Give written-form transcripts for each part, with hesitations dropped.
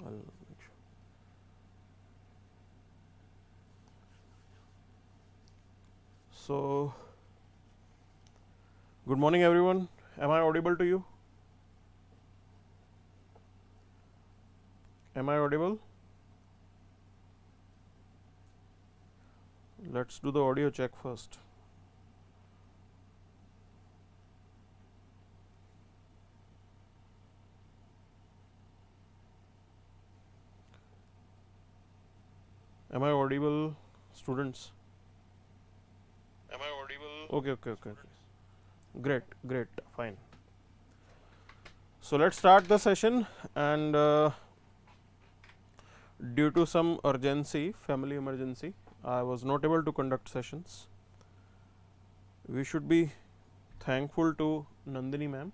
I'll make sure. So, good morning everyone. Am I audible to you? Am I audible? Let's do the audio check first. Am I audible, students? Am I audible? Okay. Great, fine. So let's start the session, and due to some urgency, family emergency, I was not able to conduct sessions. We should be thankful to Nandini ma'am.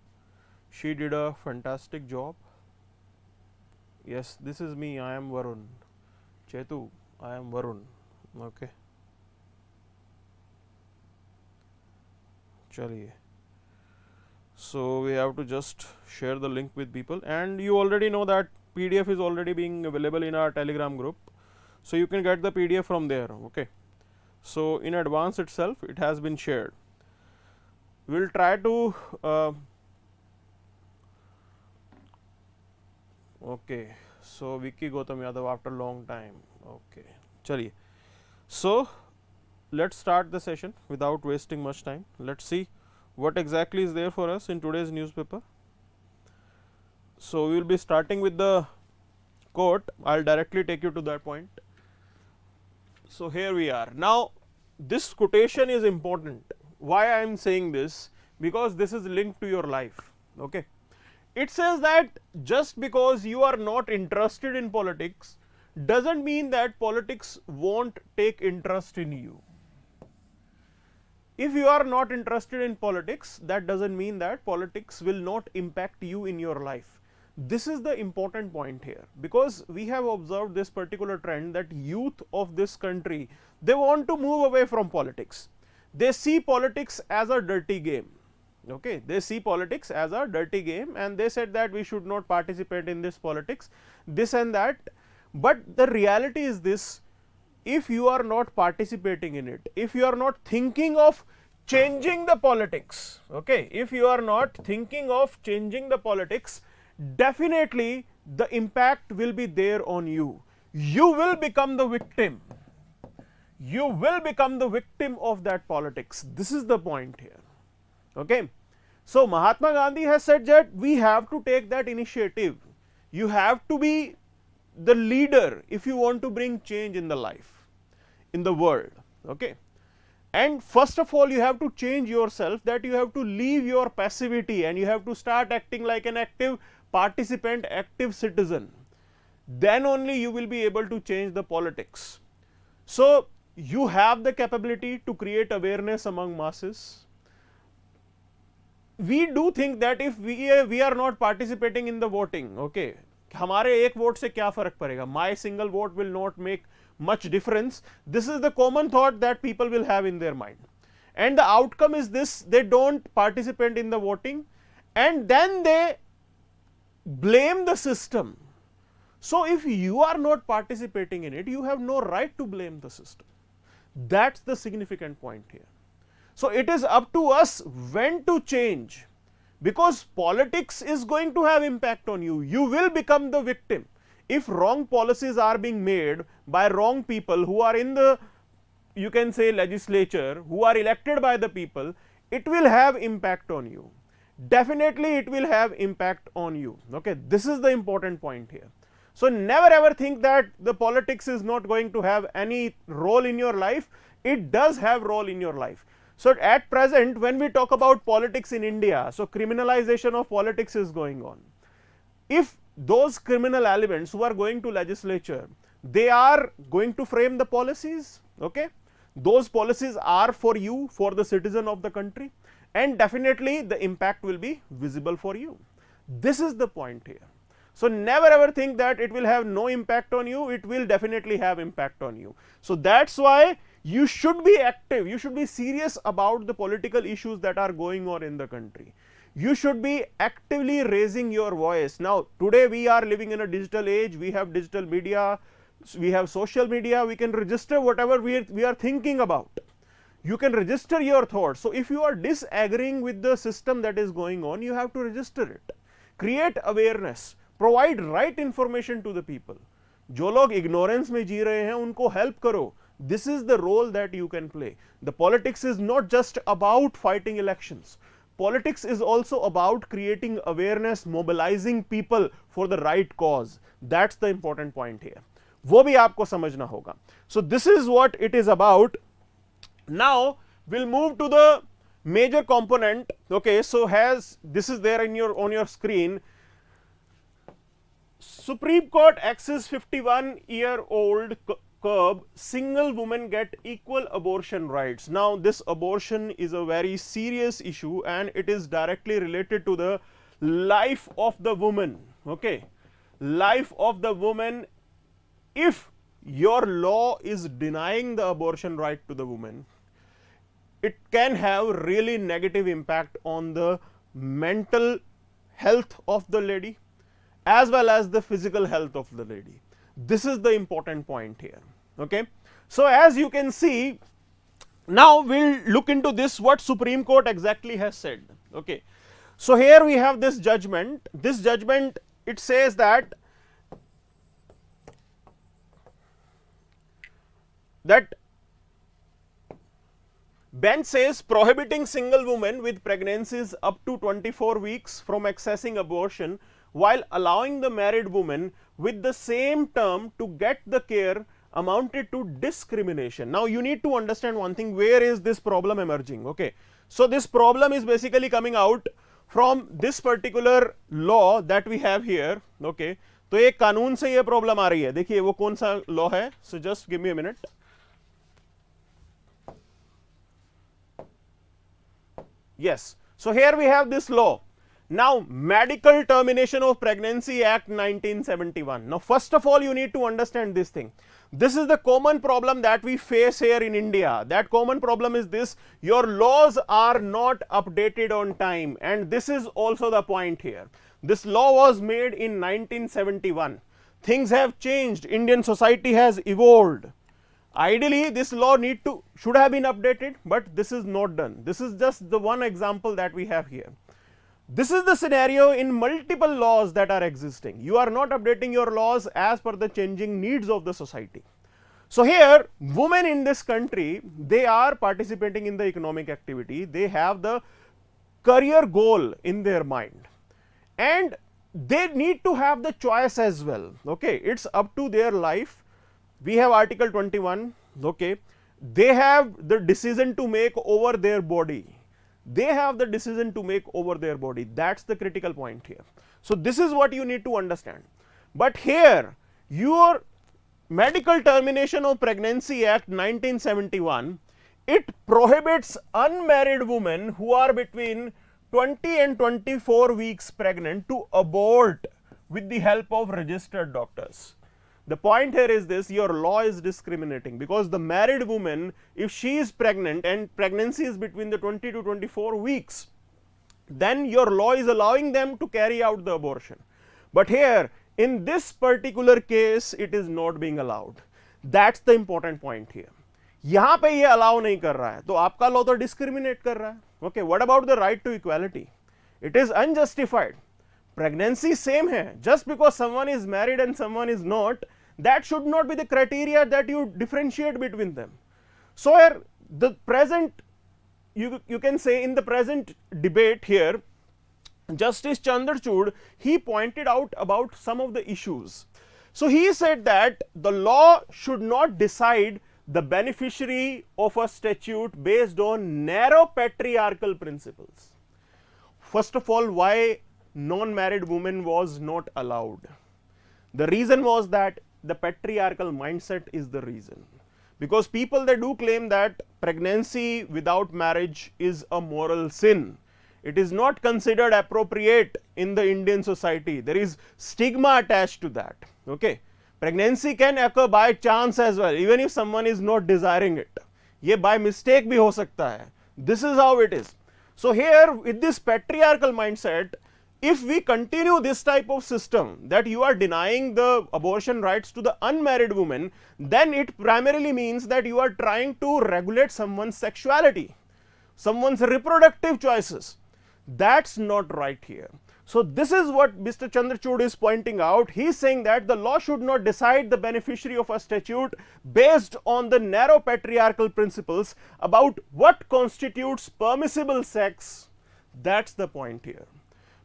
She did a fantastic job. Yes, this is me. I am Varun. Chetu, I am Varun. Okay. Chaliye. So we have to just share the link with people, and you already know that PDF is already being available in our Telegram group. So you can get the PDF from there. Okay. So in advance itself, it has been shared. We'll try to okay. So Vicky Gautam Yadav after long time. Okay. Chaliye. So let's start the session without wasting much time. Let's see what exactly is there for us in today's newspaper. So we will be starting with the quote. I'll directly take you to that point. So here we are. Now this quotation is important. Why I am saying this? Because this is linked to your life. Okay. It says that just because you are not interested in politics doesn't mean that politics won't take interest in you. If you are not interested in politics, that doesn't mean that politics will not impact you in your life. This is the important point here, because we have observed this particular trend that youth of this country, they want to move away from politics. They see politics as a dirty game. Okay, they see politics as a dirty game, and they said that we should not participate in this politics, this and that. But the reality is this: if you are not participating in it, if you are not thinking of changing the politics, okay, if you are not thinking of changing the politics, definitely the impact will be there on you. You will become the victim. You will become the victim of that politics. This is the point here. Okay. So Mahatma Gandhi has said that we have to take that initiative. You have to be the leader if you want to bring change in the life, in the world. Okay. And first of all, you have to change yourself, that you have to leave your passivity and you have to start acting like an active participant, active citizen. Then only you will be able to change the politics. So you have the capability to create awareness among masses. We do think that if we are not participating in the voting, okay, हमारे एक vote से क्या फर्क पड़ेगा, my single vote will not make much difference. This is the common thought that people will have in their mind, and the outcome is this: they don't participate in the voting and then they blame the system. So if you are not participating in it, you have no right to blame the system. That's the significant point here. So it is up to us when to change, because politics is going to have impact on you. You will become the victim. If wrong policies are being made by wrong people who are in the, you can say, legislature, who are elected by the people, it will have impact on you. Definitely it will have impact on you. Okay, this is the important point here. So never ever think that the politics is not going to have any role in your life. It does have role in your life. So at present, when we talk about politics in India, so criminalization of politics is going on. If those criminal elements who are going to legislature, they are going to frame the policies, okay, those policies are for you, for the citizen of the country, and definitely the impact will be visible for you. This is the point here. So never ever think that it will have no impact on you. It will definitely have impact on you. So that's why you should be active, you should be serious about the political issues that are going on in the country. you should be actively raising your voice. Now today we are living in a digital age, we have digital media, we have social media, we can register whatever we are thinking about. You can register your thoughts. So if you are disagreeing with the system that is going on, you have to register it, create awareness, provide right information to the people. जो लोग ignorance में जी रहे हैं उनको help करो. This is the role that you can play. The politics is not just about fighting elections. Politics is also about creating awareness, mobilizing people for the right cause. That's the important point here. वो भी आपको समझना होगा. So this is what it is about. Now we'll move to the major component. Okay, so has this is there in your on your screen. Supreme Court axes 51-year-old curb single women get equal abortion rights. Now this abortion is a very serious issue and it is directly related to the life of the woman. Okay, life of the woman. If your law is denying the abortion right to the woman, it can have really negative impact on the mental health of the lady as well as the physical health of the lady. This is the important point here. Okay, so as you can see, now we'll look into this, what Supreme Court exactly has said. Okay, so here we have this judgment. This judgment, it says that bench says prohibiting single women with pregnancies up to 24 weeks from accessing abortion while allowing the married woman with the same term to get the care amounted to discrimination. Now you need to understand one thing, where is this problem emerging? Okay, so this problem is basically coming out from this particular law that we have here. Okay, तो एक कानून से ये problem आ रही है. देखिए वो कौन सा लॉ है? So just give me a minute. Yes, so here we have this law. Now Medical Termination of Pregnancy Act 1971. Now first of all you need to understand this thing. This is the common problem that we face here in India. That common problem is this: your laws are not updated on time, and this is also the point here. This law was made in 1971. Things have changed, Indian society has evolved. Ideally this law should have been updated, but this is not done. This is just the one example that we have here. This is the scenario in multiple laws that are existing. You are not updating your laws as per the changing needs of the society. So here women in this country, they are participating in the economic activity, they have the career goal in their mind and they need to have the choice as well. Okay, it's up to their life. We have Article 21. Okay, they have the decision to make over their body. They have the decision to make over their body. That's the critical point here. So this is what you need to understand. But here your Medical Termination of Pregnancy Act 1971, it prohibits unmarried women who are between 20 and 24 weeks pregnant to abort with the help of registered doctors. The point here is this: your law is discriminating, because the married woman, if she is pregnant and pregnancy is between the 20 to 24 weeks, then your law is allowing them to carry out the abortion. But here in this particular case it is not being allowed. That's the important point here. यहाँ पे ये allow नहीं कर रहा है, तो आपका law तो discriminate कर रहा है. Okay, what about the right to equality? It is unjustified. Pregnancy same hai, just because someone is married and someone is not, that should not be the criteria that you differentiate between them. So here the present, you can say in the present debate here, Justice Chandrachud, he pointed out about some of the issues. So he said that the law should not decide the beneficiary of a statute based on narrow patriarchal principles. First of all, why non-married women was not allowed? The reason was that the patriarchal mindset is the reason, because people, they do claim that pregnancy without marriage is a moral sin. It is not considered appropriate in the Indian society. There is stigma attached to that. Okay, pregnancy can occur by chance as well, even if someone is not desiring it. ये by mistake भी हो सकता है. This is how it is. So here with this patriarchal mindset, if we continue this type of system that you are denying the abortion rights to the unmarried woman, then it primarily means that you are trying to regulate someone's sexuality, someone's reproductive choices. That's not right here. So this is what Mr. Chandrachud is pointing out. He is saying that the law should not decide the beneficiary of a statute based on the narrow patriarchal principles about what constitutes permissible sex. That's the point here.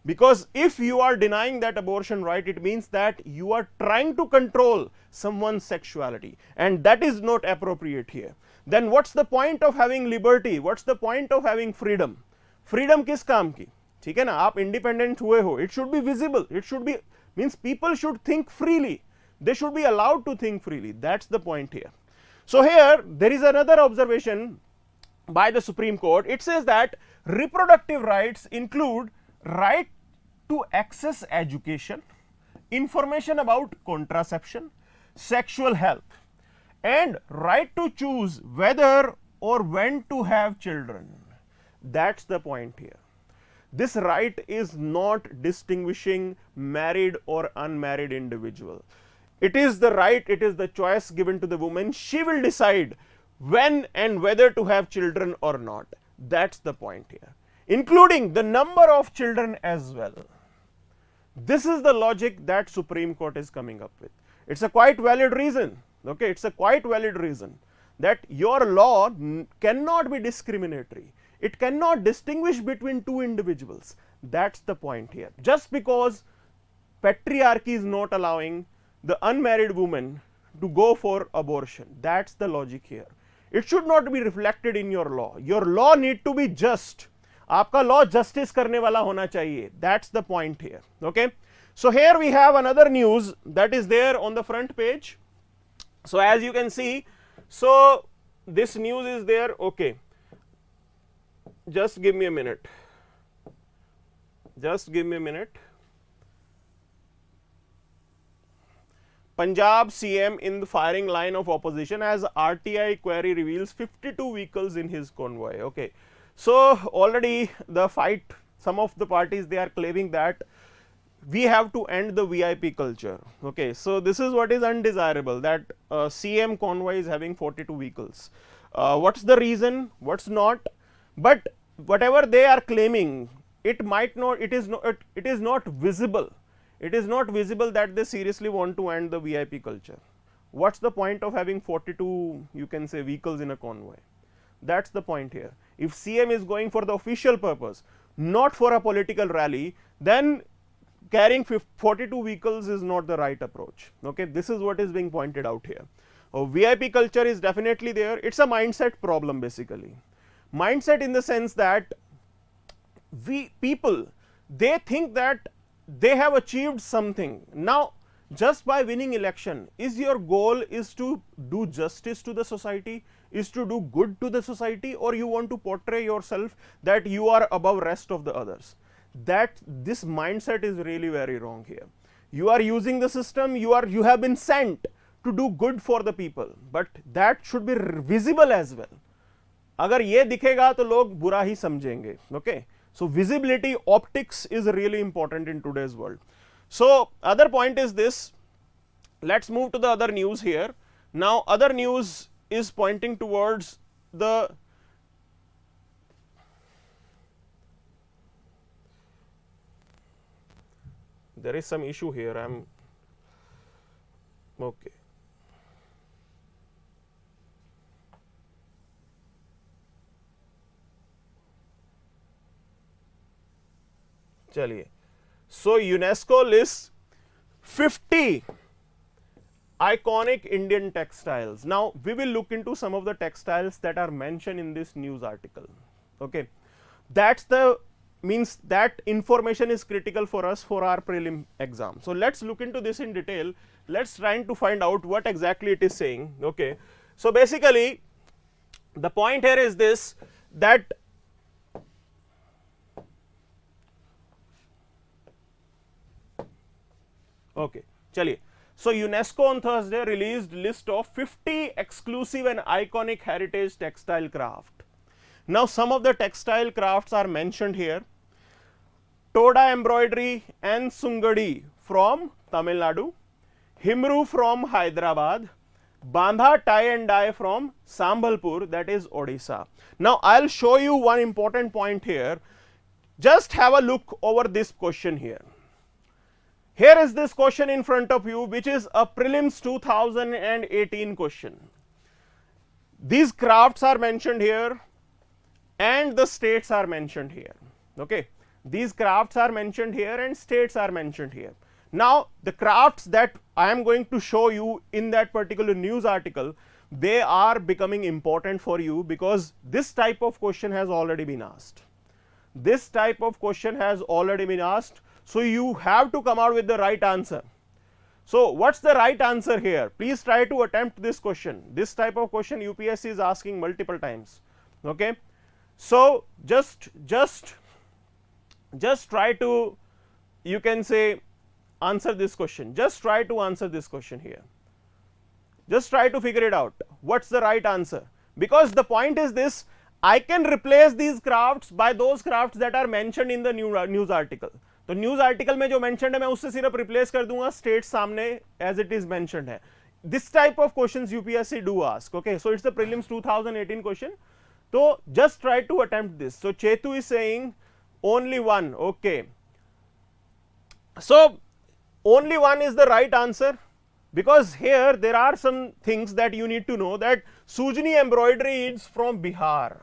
Because if you are denying that abortion right, it means that you are trying to control someone's sexuality, and that is not appropriate here. Then what's the point of having liberty? What's the point of having freedom? Freedom किस काम की? ठीक है ना, आप independent हुए हो, it should be visible, it should be, means people should think freely, they should be allowed to think freely. That's the point here. So here there is another observation by the Supreme Court. It says that reproductive rights include right to access education, information about contraception, sexual health, and right to choose whether or when to have children. That's the point here. This right is not distinguishing married or unmarried individual. It is the right, it is the choice given to the woman. She will decide when and whether to have children or not. That's the point here, including the number of children as well. This is the logic that Supreme Court is coming up with. It's a quite valid reason, okay, it's a quite valid reason that your law cannot be discriminatory. It cannot distinguish between two individuals. That's the point here. Just because patriarchy is not allowing the unmarried woman to go for abortion, that's the logic here. It should not be reflected in your law. Your law need to be just. आपका law justice करने वाला होना चाहिए. That's the point here. Okay. So here we have another news that is there on the front page. So as you can see, so this news is there. Okay. Just give me a minute. Just give me a minute. Punjab CM in the firing line of opposition as RTI query reveals 52 vehicles in his convoy. Okay. So already the fight, some of the parties, they are claiming that we have to end the VIP culture. Okay. So this is what is undesirable, that CM convoy is having 42 vehicles. What's the reason? What's not? But whatever they are claiming, it might not, it is not visible. It is not visible that they seriously want to end the VIP culture. What's the point of having 42, you can say, vehicles in a convoy? That's the point here. If CM is going for the official purpose, not for a political rally, then carrying 42 vehicles is not the right approach. Okay, this is what is being pointed out here. VIP culture is definitely there. It's a mindset problem basically. Mindset in the sense that people, they think that they have achieved something. Now just by winning election, is your goal is to do justice to the society, is to do good to the society, or you want to portray yourself that you are above rest of the others? That this mindset is really very wrong here. You are using the system, you have been sent to do good for the people, but that should be visible as well. अगर ये दिखेगा तो लोग बुरा ही समझेंगे. Okay, so visibility, optics is really important in today's world. So other point is this. Let's move to the other news here. Now other news is pointing towards the there is some issue here. I'm okay. चलिए. So UNESCO lists 50 iconic Indian textiles. Now we will look into some of the textiles that are mentioned in this news article. Okay, that's the means that information is critical for us for our prelim exam. So let's look into this in detail. Let's try to find out what exactly it is saying. Okay, so basically the point here is this, that okay, chaliye. So UNESCO on Thursday released list of 50 exclusive and iconic heritage textile craft. Now some of the textile crafts are mentioned here. Toda embroidery and Sungadi from Tamil Nadu, Himru from Hyderabad, Bandha tie and dye from Sambalpur, that is Odisha. Now I'll show you one important point here. Just have a look over this question here. Here is this question in front of you, which is a prelims 2018 question. These crafts are mentioned here and the states are mentioned here. Okay, these crafts are mentioned here and states are mentioned here. Now the crafts that I am going to show you in that particular news article, they are becoming important for you because this type of question has already been asked. This type of question has already been asked, so you have to come out with the right answer. So what's the right answer here? Please try to attempt this question. This type of question UPSC is asking multiple times. Okay, so just try to, you can say, answer this question. Just try to answer this question here. Just try to figure it out. What's the right answer? Because the point is this, I can replace these crafts by those crafts that are mentioned in the news article. तो news article में जो mentioned है मैं उससे सिर्फ replace कर दूंगा, state सामने एज इट इज मेंशन्ड है. This type of questions UPSC do ask. Okay, so it's the prelims 2018 question. तो just try to attempt this. So Chetu is saying only one. Okay, so only one is the right answer, because here there are some things that you need to know, that Sujni embroidery is from Bihar,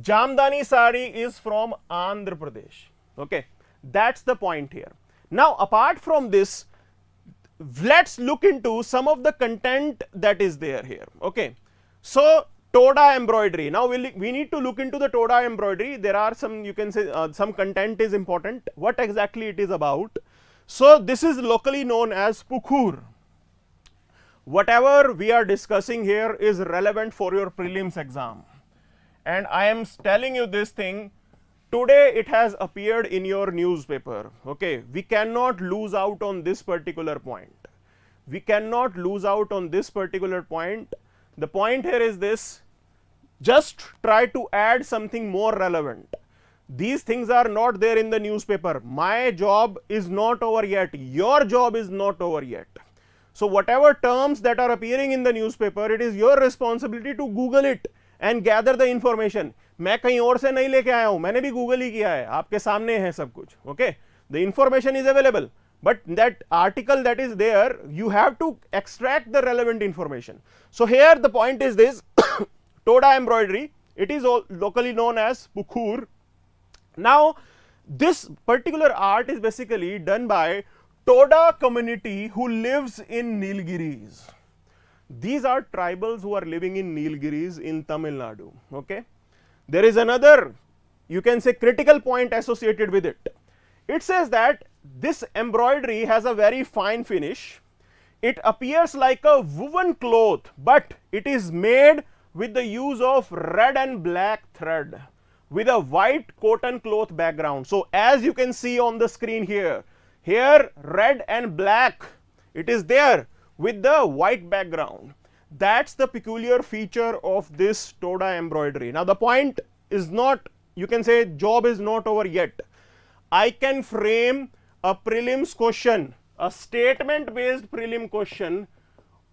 Jamdani sari is from Andhra Pradesh. Okay, that's the point here. Now apart from this, let's look into some of the content that is there here. Okay, so Toda embroidery. Now we need to look into the Toda embroidery. There are some, you can say, some content is important. What exactly it is about? So this is locally known as Pukhur. Whatever we are discussing here is relevant for your prelims exam, and I am telling you this thing today. It has appeared in your newspaper. Okay, we cannot lose out on this particular point. We cannot lose out on this particular point. The point here is this: just try to add something more relevant. These things are not there in the newspaper. My job is not over yet. Your job is not over yet. So whatever terms that are appearing in the newspaper, it is your responsibility to Google it and gather the information. मैं कहीं और से नहीं लेके आया हूं, मैंने भी गूगल ही किया है, आपके सामने है सब कुछ. Okay, the information is available, but that article that is there, you have to extract the relevant information. So here the point is this: Toda embroidery, it is locally known as Pukhur. Now this particular art is basically done by Toda community who lives in Nilgiris. These are tribals who are living in Nilgiris in Tamil Nadu. Okay, there is another, you can say, critical point associated with it. It says that this embroidery has a very fine finish. It appears like a woven cloth, but it is made with the use of red and black thread with a white cotton cloth background. So as you can see on the screen here, red and black, it is there with the white background. That's the peculiar feature of this Toda embroidery. Now the point is not, you can say, job is not over yet. I can frame a prelims question, a statement based prelim question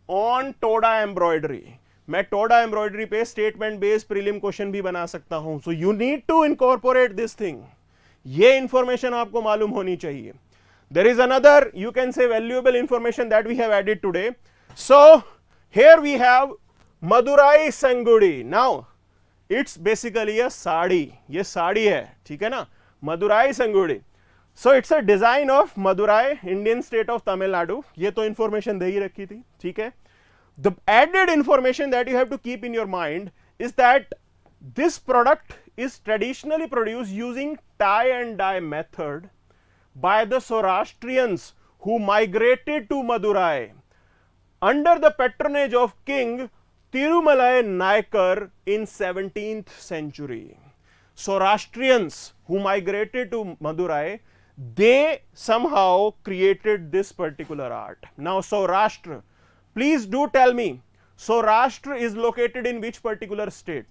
on Toda embroidery. मैं Toda embroidery पे statement based prelim question भी बना सकता हूं. So you need to incorporate this thing. ये information आपको मालूम होनी चाहिए. There is another, you can say, valuable information that we have added today. So here we have Madurai Sangudi. Now it's basically a sari. ये साड़ी है, ठीक है ना? Madurai Sangudi. So it's a design of Madurai, Indian state of Tamil Nadu. ये तो information दे ही रखी थी, ठीक है? The added information that you have to keep in your mind is that this product is traditionally produced using tie and dye method by the Zoroastrians who migrated to Madurai under the patronage of King Tirumalai Naikar in 17th century. Zoroastrians who migrated to Madurai, they somehow created this particular art. Now Saurashtra, please do tell me, Saurashtra is located in which particular state?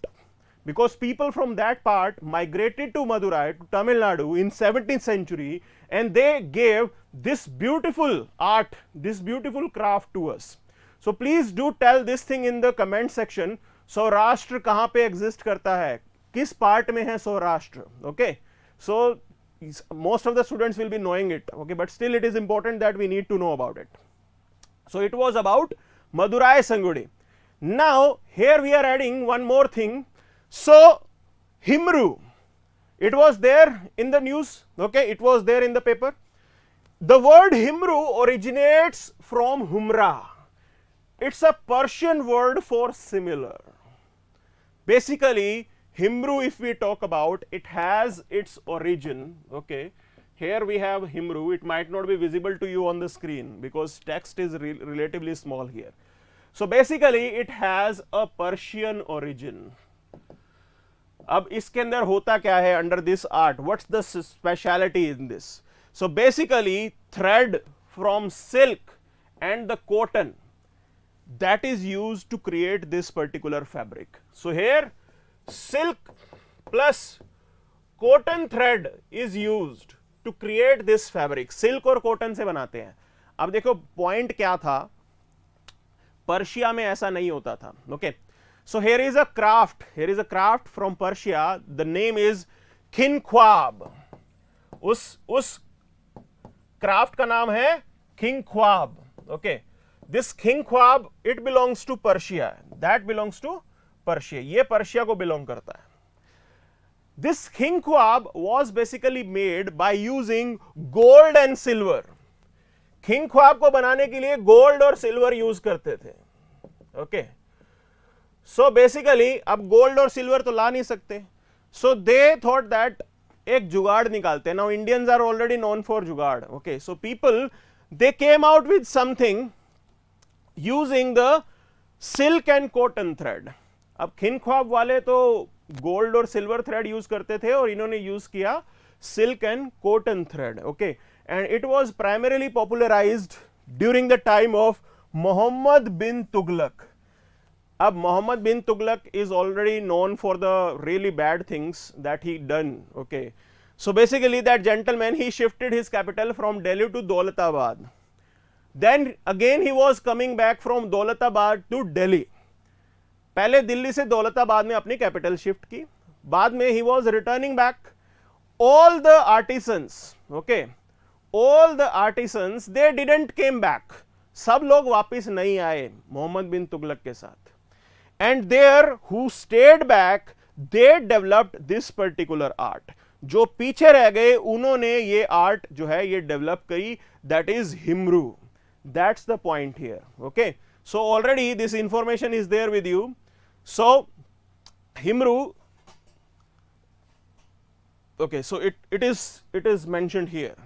because people from that part migrated to Madurai, to Tamil Nadu in 17th century, and they gave this beautiful art, this beautiful craft to us. So please do tell this thing in the comment section. Saurashtra कहाँ पे exist करता है, किस part में है Saurashtra? Okay, so most of the students will be knowing it, okay, but still it is important that we need to know about it. So it was about Madurai Sangudi. Now here we are adding one more thing. So Himru, it was there in the news, okay, it was there in the paper. The word Himru originates from Humra. It's a Persian word for similar. Basically, Himru, if we talk about, it has its origin, okay. Here we have Himru, it might not be visible to you on the screen because text is relatively small here. So basically it has a Persian origin. अब इसके अंदर होता क्या है under this art? What's the speciality in this? So basically thread from silk and the cotton that is used to create this particular fabric. So here silk plus cotton thread is used to create this fabric. Silk और cotton से बनाते हैं. अब देखो point क्या था, Persia में ऐसा नहीं होता था. Okay, so here is a craft from Persia. The name is Khinkwab. उस craft का नाम है Khinkwab. Okay, this Khinkwab, it belongs to Persia. That belongs to Persia. ये पर्शिया को belong करता है. This Khinkwab was basically made by using gold and silver. Khinkwab को बनाने के लिए gold और silver use करते थे. Okay, so basically अब gold और silver तो ला नहीं सकते. So they thought that एक जुगाड़ निकालते हैं. Now Indians are already known for जुगाड़. Okay, so people, they came out with something using the silk and cotton thread. अब खिनख्वाब वाले तो गोल्ड और सिल्वर थ्रेड यूज करते थे और इन्होंने यूज किया silk and cotton thread. Okay, and it was primarily popularized during the time of Mohammad bin Tughlaq. अब Mohammad bin Tughlaq is already known for the really bad things that he done. Okay, so basically that gentleman, he shifted his capital from Delhi to Daulatabad. Then again he was coming back from Daulatabad to Delhi. पहले दिल्ली से दौलताबाद में अपनी capital shift की, बाद में he was returning back. All the artisans, okay, all the artisans, they didn't came back. सब लोग वापिस नहीं आए मोहम्मद बिन तुगलक के साथ. And there who stayed back, they developed this particular art. जो पीछे रह गए उन्होंने ये आर्ट जो है ये डेवलप करी, that is Himroo. That's the point here. Okay, so already this information is there with you. So Himru, okay, so it is mentioned here.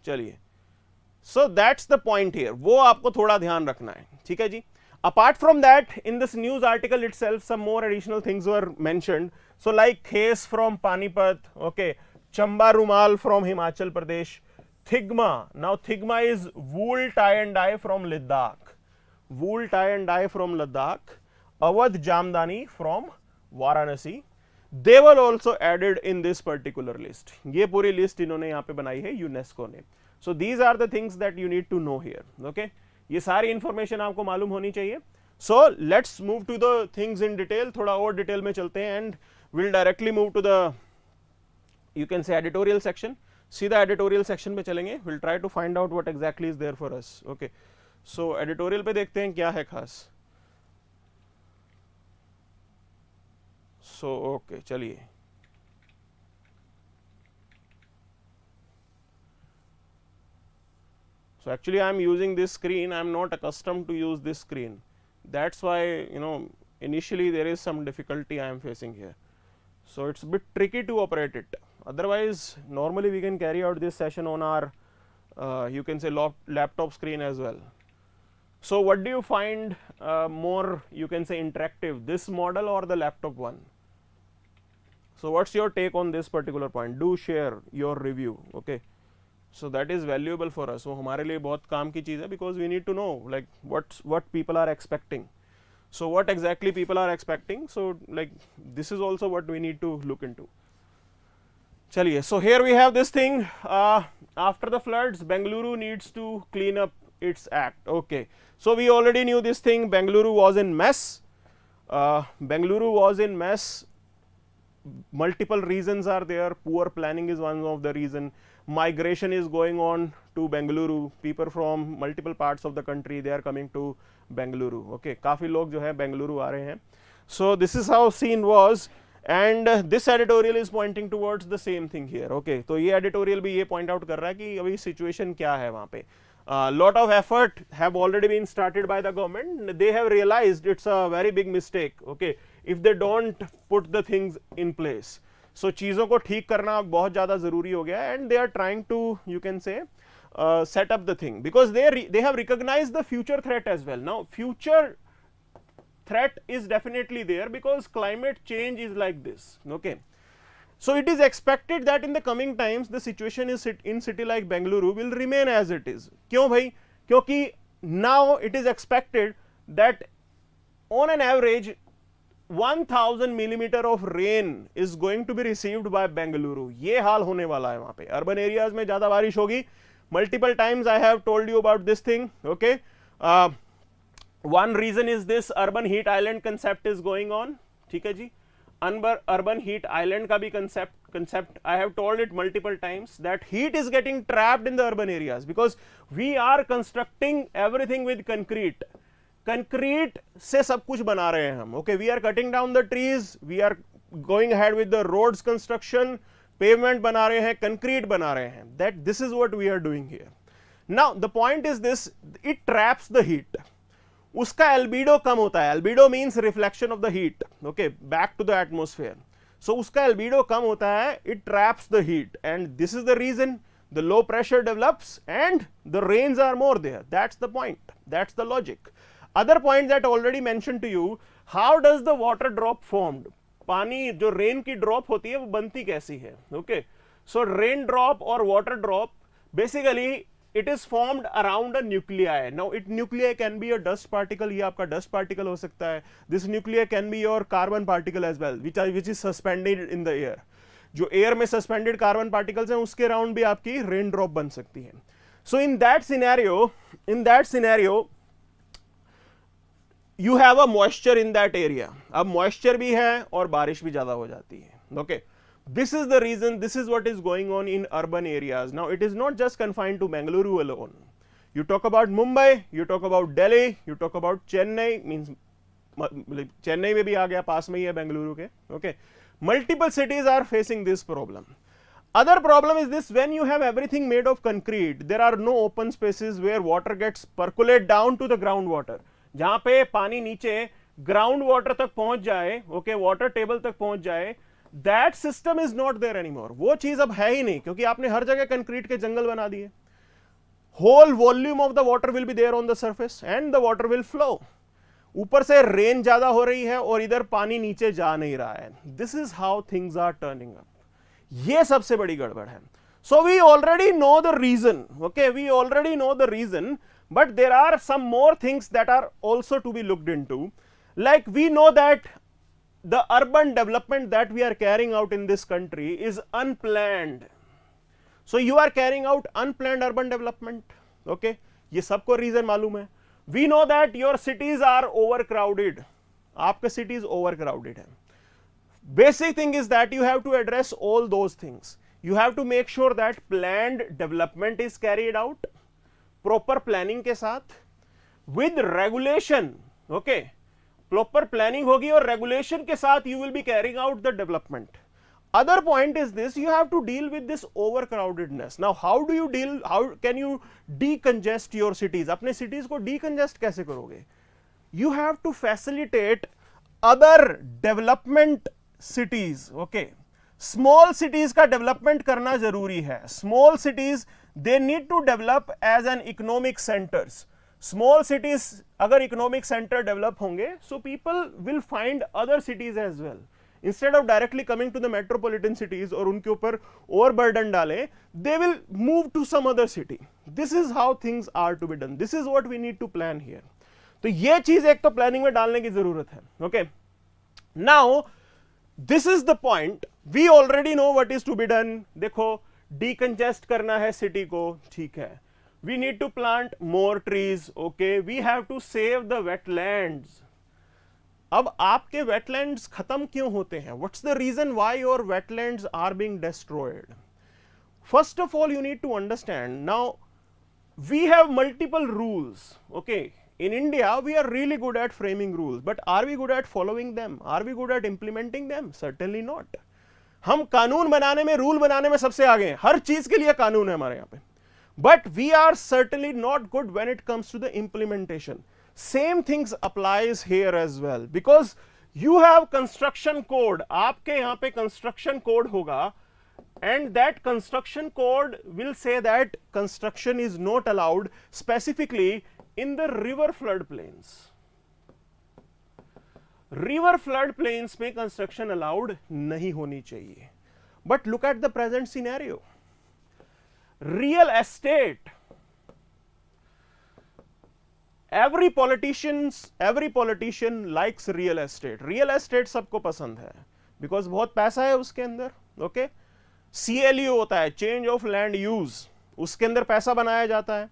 चलिए, so that's the point here. वो आपको थोड़ा ध्यान रखना है, ठीक है जी. Apart from that, in this news article itself, some more additional things were mentioned. So like Khes from Panipat, okay, Chamba Rumal from Himachal Pradesh, Thigma. Now Thigma is wool tie and dye from Ladakh. Wool tie and dye from Ladakh. Awadh Jamdani from Varanasi. They were also added in this particular list. ये पूरी list इन्होंने यहाँ पे बनाई है UNESCO ने. So these are the things that you need to know here. Okay, ये सारी information आपको मालूम होनी चाहिए. So let's move to the things in detail. थोड़ा और detail में चलते हैं and we'll directly move to the, you can say, editorial section. सीधा एडिटोरियल सेक्शन में चलेंगे. Will try to find out what exactly is there for us. Okay, so editorial पे देखते हैं क्या है खास. सो ओके, चलिए. So actually I am using this screen. I am not accustomed to use this screen. That's why, you know, initially there is some difficulty I am facing here. So it's a bit tricky to operate it. Otherwise, normally we can carry out this session on our, you can say, laptop screen as well. So what do you find more, you can say, interactive, this model or the laptop one? So what's your take on this particular point? Do share your review. Okay, so that is valuable for us. So हमारे लिए बहुत काम की चीज़ है, because we need to know like what people are expecting. So what exactly people are expecting? So like this is also what we need to look into. Chaliye, so here we have this thing, after the floods Bengaluru needs to clean up its act. Okay, so we already knew this thing, Bengaluru was in mess. Bengaluru was in mess. Multiple reasons are there. Poor planning is one of the reason. Migration is going on to Bengaluru. People from multiple parts of the country, they are coming to Bengaluru. Okay, काफी लोग जो है बेंगलुरु आ रहे हैं. So this is how scene was, and this editorial is pointing towards the same thing here. Okay, तो ये editorial भी ये point out कर रहा है कि अभी situation क्या है वहाँ पे. Lot of effort have already been started by the government. They have realized it's a very big mistake. Okay, if they don't put the things in place. So चीज़ों को ठीक करना बहुत ज़्यादा ज़रूरी हो गया है, and they are trying to, you can say, set up the thing, because they have recognized the future threat as well. Now future threat is definitely there because climate change is like this. Okay, so it is expected that in the coming times the situation is in city like Bengaluru will remain as it is. क्यों भाई? क्योंकि now it is expected that on an average 1000 millimeter of rain is going to be received by Bengaluru. ये हाल होने वाला है वहाँ पे. Urban areas में ज़्यादा बारिश होगी. Multiple times I have told you about this thing. Okay, one reason is this urban heat island concept is going on. ठीक है जी. Urban heat island का भी concept I have told it multiple times that heat is getting trapped in the urban areas because we are constructing everything with concrete. Concrete से सब कुछ बना रहे हैं हम. Okay, we are cutting down the trees, we are going ahead with the roads construction, pavement बना रहे हैं, concrete बना रहे हैं. That this is what we are doing here. Now the point is this, it traps the heat. उसका albedo कम होता है. Albedo means reflection of the heat. Okay, back to the atmosphere. So उसका albedo कम होता है, it traps the heat, and this is the reason the low pressure develops and the rains are more there. That's the point. That's the logic. Other point that already mentioned to you, how does the water drop formed? पानी जो rain की drop होती है वो बनती कैसी है? Okay, so rain drop और water drop basically it is formed around a nuclei. Now it nuclei can be a dust particle, ये आपका डस्ट पार्टिकल हो सकता है. This nuclei can be your carbon particle as well which is suspended in the air. जो air में suspended carbon particles हैं उसके around भी आपकी रेन ड्रॉप बन सकती है. So in that scenario you have a moisture in that area. अब moisture भी है और बारिश भी ज़्यादा हो जाती है. Okay, this is the reason, this is what is going on in urban areas. Now it is not just confined to Bengaluru alone. You talk about Mumbai, you talk about Delhi, you talk about Chennai, means Chennai में भी आ गया, पास में ही है बेंगलुरु के. Okay, multiple cities are facing this problem. Other problem is this, when you have everything made of concrete, there are no open spaces where water gets percolate down to the groundwater. जहां पे पानी नीचे ground water तक पहुंच जाए, okay, water table तक पहुंच जाए, that system is not there anymore. वो चीज अब है ही नहीं क्योंकि आपने हर जगह कंक्रीट के जंगल बना दिए. Whole volume of the water will be there on the surface and the water will flow. ऊपर से रेन ज्यादा हो रही है और इधर पानी नीचे जा नहीं रहा है. This is how things are turning up. ये सबसे बड़ी गड़बड़ है. So we already know the reason. Okay, we already know the reason. But there are some more things that are also to be looked into. Like we know that the urban development that we are carrying out in this country is unplanned. So you are carrying out unplanned urban development. Okay, ये सबको reason मालूम है. We know that your cities are overcrowded. आपके cities overcrowded हैं. Basic thing is that you have to address all those things. You have to make sure that planned development is carried out. Proper planning के साथ with regulation. Okay, proper planning होगी और regulation के साथ you will be carrying out the development. Other point is this, you have to deal with this overcrowdedness. Now how do you deal, how can you decongest your cities? अपने cities को decongest कैसे करोगे? You have to facilitate other development cities. Okay, small cities का development करना जरूरी है. Small cities they need to develop as an economic centers. Small cities अगर economic center develop होंगे, so people will find other cities as well. Instead of directly coming to the metropolitan cities और उनके ऊपर overburden डालें, they will move to some other city. This is how things are to be done. This is what we need to plan here. तो ये चीज एक तो planning में डालने की जरूरत है. Okay, now this is the point. We already know what is to be done. देखो, डीकंजेस्ट करना है सिटी को, ठीक है. We need to plant more trees. Okay, we have to save the wetlands. अब आपके वेटलैंड्स खत्म क्यों होते हैं? What's the reason why your wetlands are being destroyed? First of all, you need to understand. Now we have multiple rules. Okay, in India we are really good at framing rules, but are we good at following them? Are we good at implementing them? Certainly not. हम कानून बनाने में, rule बनाने में सबसे आगे हैं. हर चीज के लिए कानून है हमारे यहाँ पे, but we are certainly not good when it comes to the implementation. Same things applies here as well, because you have construction code. आपके यहाँ पे construction code होगा, and that construction code will say that construction is not allowed specifically in the river flood plains. River flood plains में construction allowed नहीं होनी चाहिए. But look at the present scenario. Real estate. Every politician likes real estate. Real estate सबको पसंद है, because बहुत पैसा है उसके अंदर. Okay? CLU होता है, चेंज ऑफ लैंड यूज, उसके अंदर पैसा बनाया जाता है.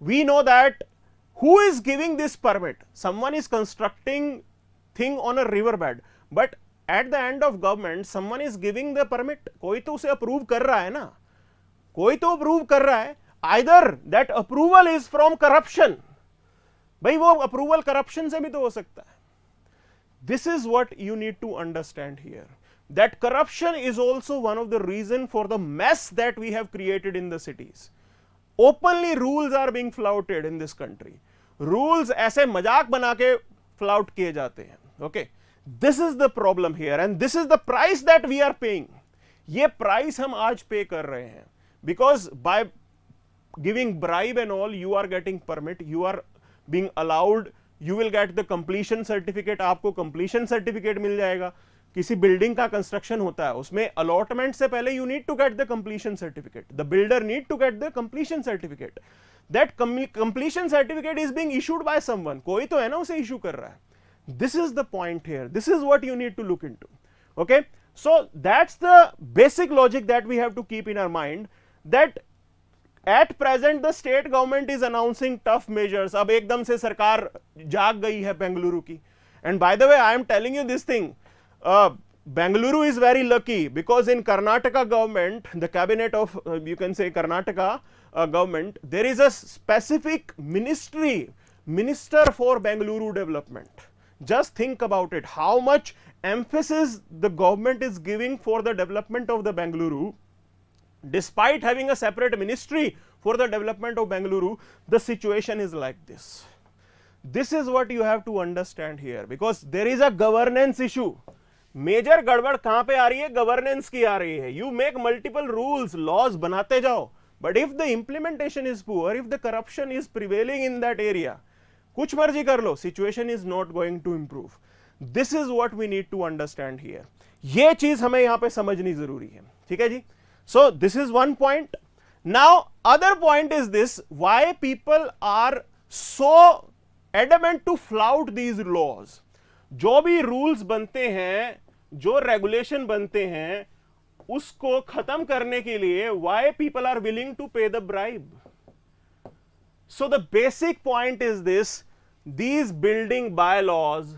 We know that who is giving this permit? Someone is constructing thing on a river bed, but at the end of government someone is giving the permit. कोई तो उसे approve कर रहा है ना, कोई तो अप्रूव कर रहा है. Either that approval is from corruption. भाई वो अप्रूवल करप्शन से भी तो हो सकता है. This is what you need to understand here. That corruption is also one of the reason for the mess that we have created in the cities. Openly rules are being flouted in this country. Rules ऐसे मजाक बना के flout किए जाते हैं. Okay, this is the problem here, and this is the price that we are paying. ये price हम आज pay कर रहे हैं, because by giving bribe and all, you are getting permit, you are being allowed, you will get the completion certificate. आपको completion certificate मिल जाएगा. किसी building का कंस्ट्रक्शन होता है, उसमें अलॉटमेंट से पहले you need to get the completion certificate. The builder need to get the completion certificate. That completion certificate is being issued by someone. कोई तो है ना उसे इशू कर रहा है. This is the point here. This is what you need to look into. Okay, so that's the basic logic that we have to keep in our mind, that at present the state government is announcing tough measures. अब एकदम से सरकार जाग गई है बेंगलुरु की. And by the way, I am telling you this thing. Bengaluru is very lucky, because in Karnataka government, the cabinet of you can say Karnataka government, there is a specific minister for Bengaluru development. Just think about it, how much emphasis the government is giving for the development of the Bengaluru. Despite having a separate ministry for the development of Bengaluru, the situation is like this. This is what you have to understand here, because there is a governance issue. Major गड़बड़ कहां पे आ रही है? Governance की आ रही है. You make multiple rules, laws बनाते जाओ, but if the implementation is poor, if the corruption is prevailing in that area, कुछ मर्जी कर लो, situation is not going to improve. This is what we need to understand here. ये चीज हमें यहां पे समझनी जरूरी है. ठीक है जी. So this is one point. Now other point is this, why people are so adamant to flout these laws. जो भी रूल्स बनते हैं, जो रेगुलेशन बनते हैं, उसको खत्म करने के लिए why people are willing to pay the bribe. So the basic point is this: these building bylaws,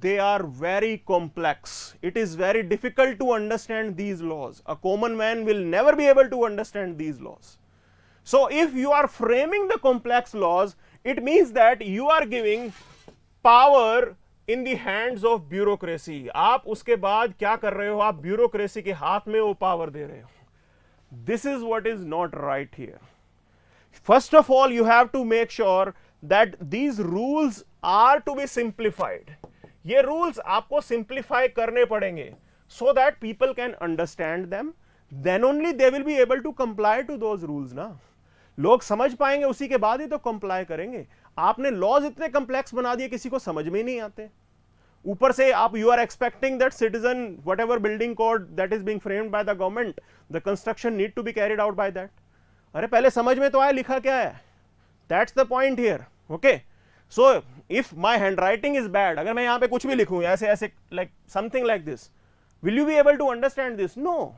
they are very complex. It is very difficult to understand these laws. A common man will never be able to understand these laws. So if you are framing the complex laws, it means that you are giving power in the hands of bureaucracy. आप उसके बाद क्या कर रहे हो? आप bureaucracy के हाथ में वो पावर दे रहे हो. This is what is not right here. First of all, you have to make sure that these rules are to be simplified. ये रूल्स आपको सिंप्लीफाई करने पड़ेंगे, so that people can understand them. Then only they will be able to comply to those rules ना. लोग समझ पाएंगे, उसी के बाद ही तो कंप्लाई करेंगे. आपने लॉज इतने कॉम्प्लेक्स बना दिए, किसी को समझ में ही नहीं आते. ऊपर से आप you are expecting that citizen whatever building code that is being framed by the government, the construction need to be carried out by that. अरे पहले समझ में तो आया लिखा क्या है. That's the point here. Okay, So if my handwriting is bad, अगर मैं यहाँ पे कुछ भी लिखूँ ऐसे ऐसे like something like this, will you be able to understand this? No.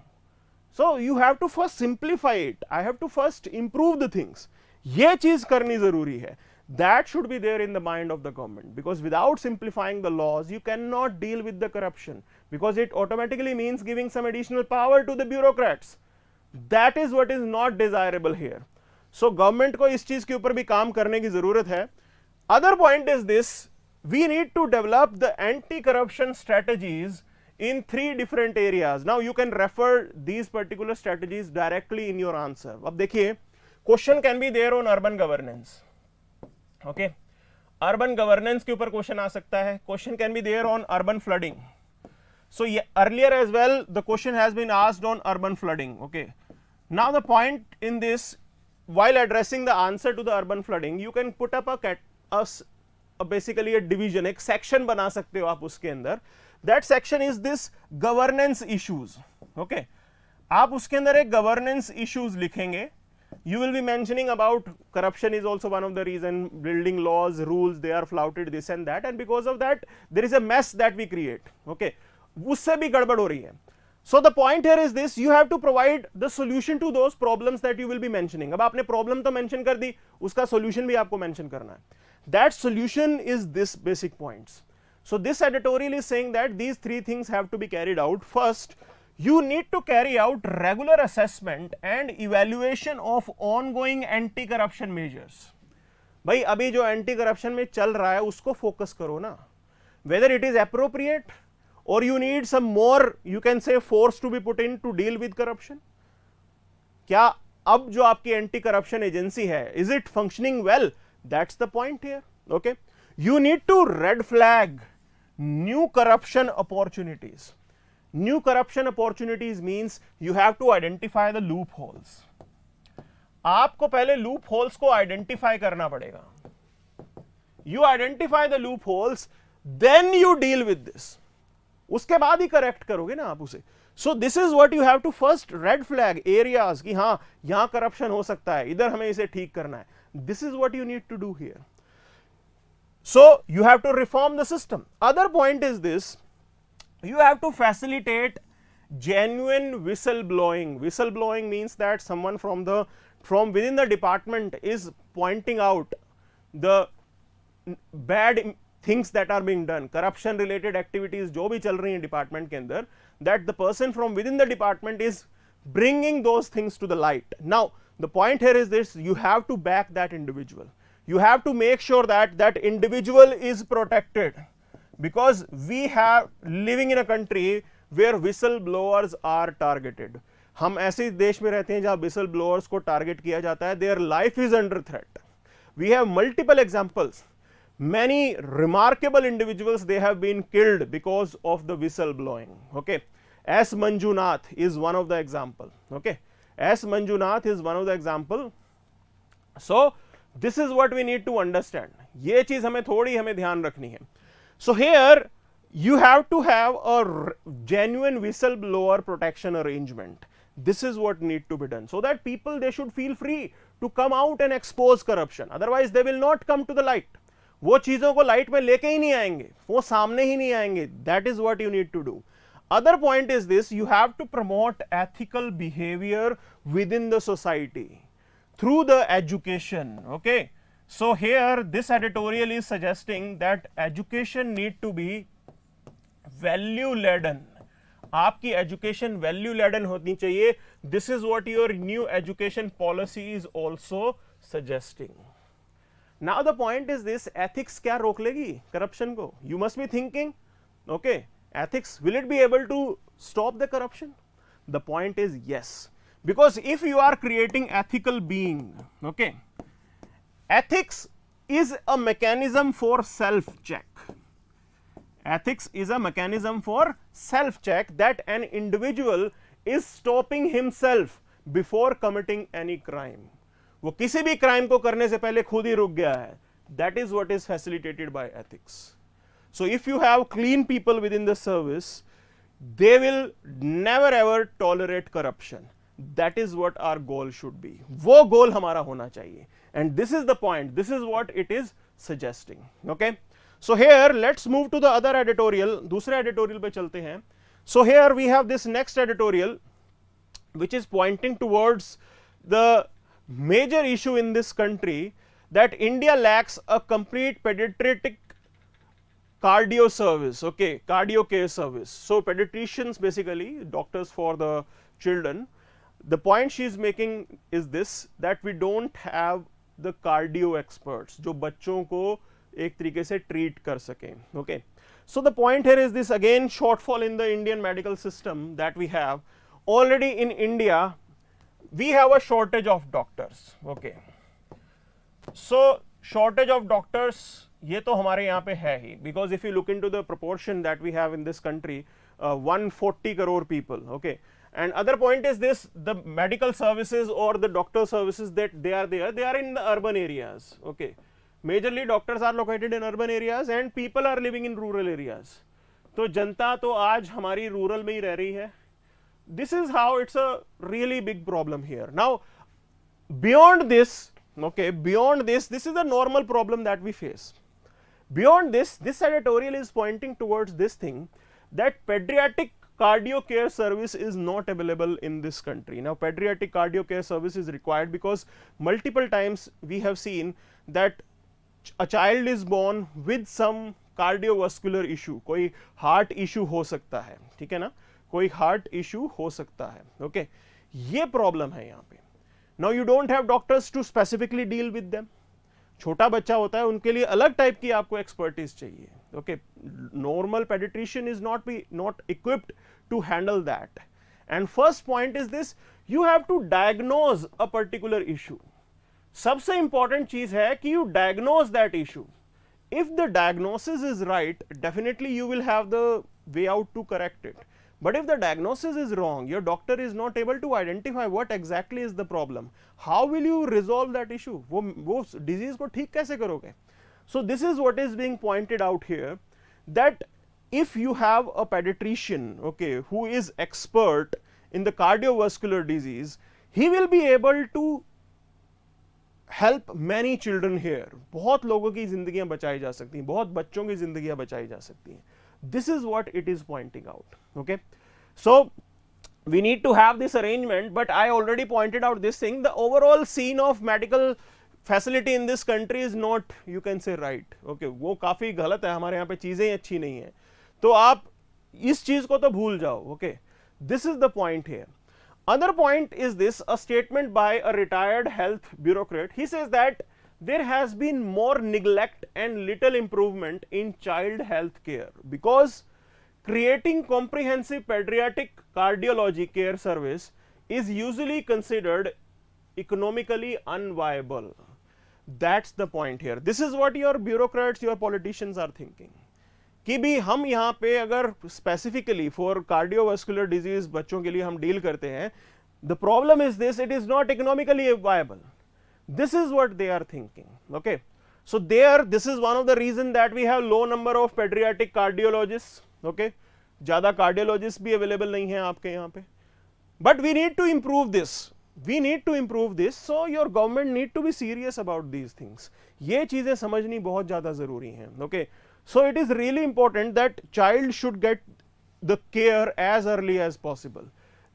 So you have to first simplify it. I have to first improve the things. ये चीज करनी जरूरी है. That should be there in the mind of the government, because without simplifying the laws you cannot deal with the corruption, because it automatically means giving some additional power to the bureaucrats. That is what is not desirable here. So government को इस चीज के ऊपर भी काम करने की जरूरत है. Other point is this: we need to develop the anti-corruption strategies in 3 different areas. Now you can refer these particular strategies directly in your answer. अब देखिए, question can be there on urban governance. Okay, urban governance के ऊपर question आ सकता है. Question can be there on urban flooding. So earlier as well the question has been asked on urban flooding. Okay, now the point in this, while addressing the answer to the urban flooding, you can put up basically a division, एक section बना सकते हो आप उसके अंदर. That section is this governance issues. Okay, आप उसके अंदर एक governance issues लिखेंगे. You will be mentioning about corruption is also one of the reason, building laws, rules, they are flouted, this and that, and because of that there is a mess that we create. Okay, उससे भी गड़बड़ हो रही है. So the point here is this: you have to provide the solution to those problems that you will be mentioning. अब आपने problem तो mention कर दी, उसका solution भी आपको mention करना है. That solution is this basic points. So this editorial is saying that these 3 things have to be carried out. First, you need to carry out regular assessment and evaluation of ongoing anti-corruption measures. भाई अभी जो anti-corruption में चल रहा है उसको focus करो ना. Whether it is appropriate or you need some more, you can say, force to be put in to deal with corruption. क्या अब जो आपकी anti-corruption agency है, is it functioning well? That's the point here. Okay, you need to red flag new corruption opportunities. New corruption opportunities means you have to identify the loopholes. आपको पहले loopholes को identify करना पड़ेगा. You identify the loopholes, then you deal with this. उसके बाद ही correct करोगे ना आप उसे. So this is what you have to first red flag areas कि हाँ यहाँ corruption हो सकता है, इधर हमें इसे ठीक करना है. This is what you need to do here. So you have to reform the system. Other point is this: you have to facilitate genuine whistleblowing. Whistleblowing means that someone from within the department is pointing out the bad things that are being done, corruption related activities जो भी चल रही हैं department के अंदर, that the person from within the department is bringing those things to the light. Now the point here is this: you have to back that individual. You have to make sure that that individual is protected, because we have living in a country where whistleblowers are targeted. हम ऐसे देश में रहते हैं जहां whistleblowers को target किया जाता है. Their life is under threat. We have multiple examples. Many remarkable individuals, they have been killed because of the whistleblowing. Okay, S. Manjunath is one of the example. Okay, S. Manjunath is one of the example. So this is what we need to understand. ये चीज हमें थोड़ी हमें ध्यान रखनी है. So here you have to have a genuine whistleblower protection arrangement. This is what need to be done, so that people, they should feel free to come out and expose corruption. Otherwise they will not come to the light. वो चीजों को light में लेके ही नहीं आएंगे, वो सामने ही नहीं आएंगे. That is what you need to do. Other point is this: you have to promote ethical behavior within the society through the education. Okay, so here this editorial is suggesting that education need to be value laden. आपकी education value laden होनी चाहिए. This is what your new education policy is also suggesting. Now the point is this: ethics क्या रोक लेगी corruption को? You must be thinking, okay, ethics, will it be able to stop the corruption? The point is yes. Because if you are creating ethical being, okay, ethics is a mechanism for self check. Ethics is a mechanism for self check, that an individual is stopping himself before committing any crime. वो किसी भी crime को करने से पहले खुद ही रुक गया है. That is what is facilitated by ethics. So if you have clean people within the service, they will never ever tolerate corruption. That is what our goal should be. वो goal हमारा होना चाहिए. and this is the point, this is what it is suggesting. Okay, so here let's move to the other editorial, दूसरे editorial पे चलते हैं. So here we have this next editorial which is pointing towards the major issue in this country, that India lacks a complete pediatric cardio service, okay, cardio care service. So pediatricians, basically doctors for the children, the point she is making is this, that we don't have the cardio experts जो बच्चों को एक तरीके से treat कर सकें. Okay, so the point here is this, again shortfall in the Indian medical system that we have. Already in India we have a shortage of doctors. Okay, so shortage of doctors ये तो हमारे यहाँ पे है ही, because if you look into the proportion that we have in this country, 140 crore people. Okay, and other point is this, the medical services or the doctor services that they are there, they are in the urban areas. Okay, majorly doctors are located in urban areas and people are living in rural areas. तो जनता तो आज हमारी rural में ही रह रही है. This is how it's a really big problem here. Now beyond this, okay, beyond this, this is a normal problem that we face. Beyond this, this editorial is pointing towards this thing, that pediatric cardio care service is not available in this country. Now pediatric cardio care service is required because multiple times we have seen that a child is born with some cardiovascular issue, कोई heart issue हो सकता है, ठीक है ना, कोई heart issue हो सकता है. Okay, ये problem है यहाँ पे. Now you don't have doctors to specifically deal with them. छोटा बच्चा होता है, उनके लिए अलग टाइप की आपको एक्सपर्टीज चाहिए. Okay, normal paediatrician is not equipped to handle that. And first point is this, you have to diagnose a particular issue. सबसे इंपॉर्टेंट चीज है कि you diagnose that issue. If the diagnosis is right, definitely you will have the way out to correct it. But if the diagnosis is wrong, your doctor is not able to identify what exactly is the problem, how will you resolve that issue? वो disease को ठीक कैसे करोगे? So this is what is being pointed out here, that if you have a pediatrician, okay, who is expert in the cardiovascular disease, he will be able to help many children here. बहुत लोगों की जिंदगियां बचाई जा सकती हैं, बहुत बच्चों की जिंदगियां बचाई जा सकती हैं. This is what it is pointing out. Okay, so we need to have this arrangement, but I already pointed out this thing, the overall scene of medical facility in this country is not, you can say, right. Okay, वो काफ़ी गलत है, हमारे यहाँ पे चीज़ें अच्छी नहीं हैं, तो आप इस चीज़ को तो भूल जाओ. Okay, this is the point here. Other point is this, a statement by a retired health bureaucrat. He says that there has been more neglect and little improvement in child health care because creating comprehensive pediatric cardiology care service is usually considered economically unviable. That's the point here. This is what your bureaucrats, your politicians are thinking. कि भी हम यहाँ पे अगर specifically for cardiovascular disease बच्चों के लिए हम deal करते हैं, the problem is this, it is not economically viable. This is what they are thinking. Okay, so there, this is one of the reason that we have low number of pediatric cardiologists. Okay, ज़्यादा cardiologists भी available नहीं हैं आपके यहाँ पे. But we need to improve this. We need to improve this. So your government need to be serious about these things. ये चीज़ें समझनी बहुत ज़्यादा ज़रूरी हैं. Okay, so it is really important that child should get the care as early as possible.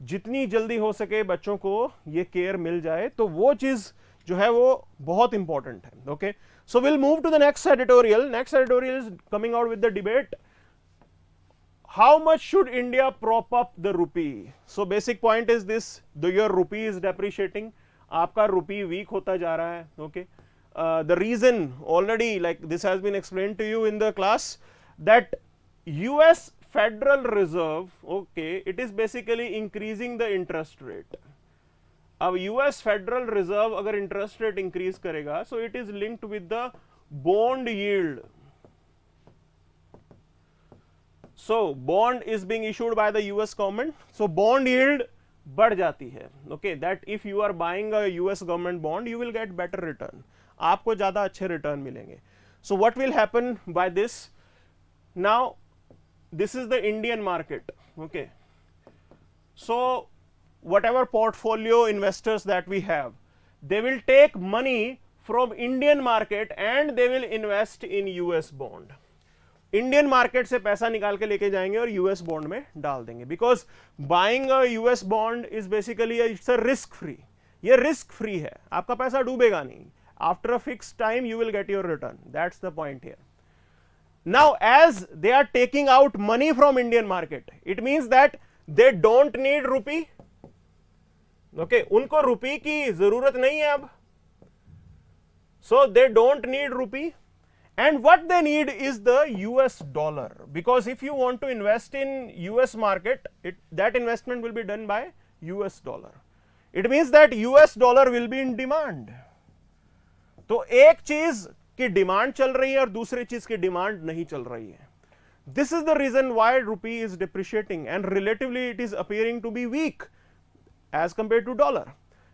जितनी जल्दी हो सके बच्चों को ये care मिल जाए, तो वो चीज़ जो है वो बहुत इंपॉर्टेंट है. Okay, so will move to the next editorial. Next editorial is coming out with the debate, how much should India prop up the rupee. So basic point is this, the your rupee is depreciating, आपका rupee weak होता जा रहा है. Okay, the reason already, like this has been explained to you in the class, that US federal reserve, okay, it is basically increasing the interest rate. अब US federal reserve अगर interest rate increase करेगा, so it is linked with the bond yield. So bond is being issued by the US government, so bond yield बढ़ जाती है. Okay, that if you are buying a US government bond, you will get better return, आपको ज्यादा अच्छे return मिलेंगे. So what will happen by this? Now this is the Indian market. Okay, so whatever portfolio investors that we have, they will take money from Indian market and they will invest in US bond. Indian market से पैसा निकाल के लेके जाएंगे और US bond में डाल देंगे, because buying a US bond is basically it's a risk free. ये रिस्क फ्री है, आपका पैसा डूबेगा नहीं. After a fix time you will get your return. That's the point here. Now as they are taking out money from Indian market, it means that they don't need rupee. Okay, उनको rupee की जरूरत नहीं है अब. So they don't need rupee. And what they need is the US dollar, because if you want to invest in US market, that investment will be done by US dollar. It means that US dollar will be in demand. तो एक चीज की demand चल रही है और दूसरी चीज की डिमांड नहीं चल रही है. This is the reason why rupee is depreciating and relatively it is appearing to be weak as compared to dollar.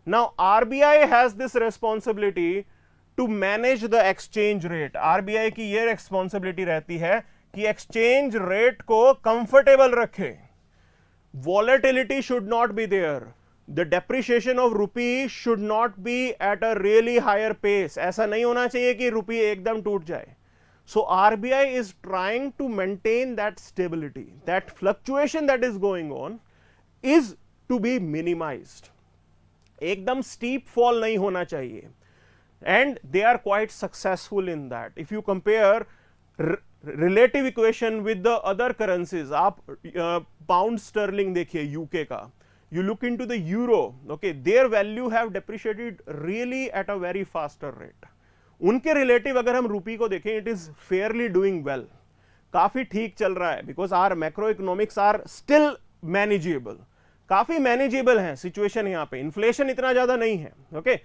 Now RBI has this responsibility to manage the exchange rate. RBI की ये responsibility रहती है कि exchange rate को comfortable रखे. Volatility should not be there. The depreciation of rupee should not be at a really higher pace. ऐसा नहीं होना चाहिए कि रुपी एकदम टूट जाए. So RBI is trying to maintain that stability. That fluctuation that is going on is to be minimized. एकदम steep fall नहीं होना चाहिए. And they are quite successful in that. If you compare relative equation with the other currencies, आप pound sterling देखिए UK का, you look into the euro, okay, their value have depreciated really at a very faster rate. उनके relative अगर हम रुपी को देखें, it is fairly doing well, काफी ठीक चल रहा है, because our macroeconomics are still manageable, काफी manageable है situation यहाँ पे, inflation इतना ज़्यादा नहीं है. okay,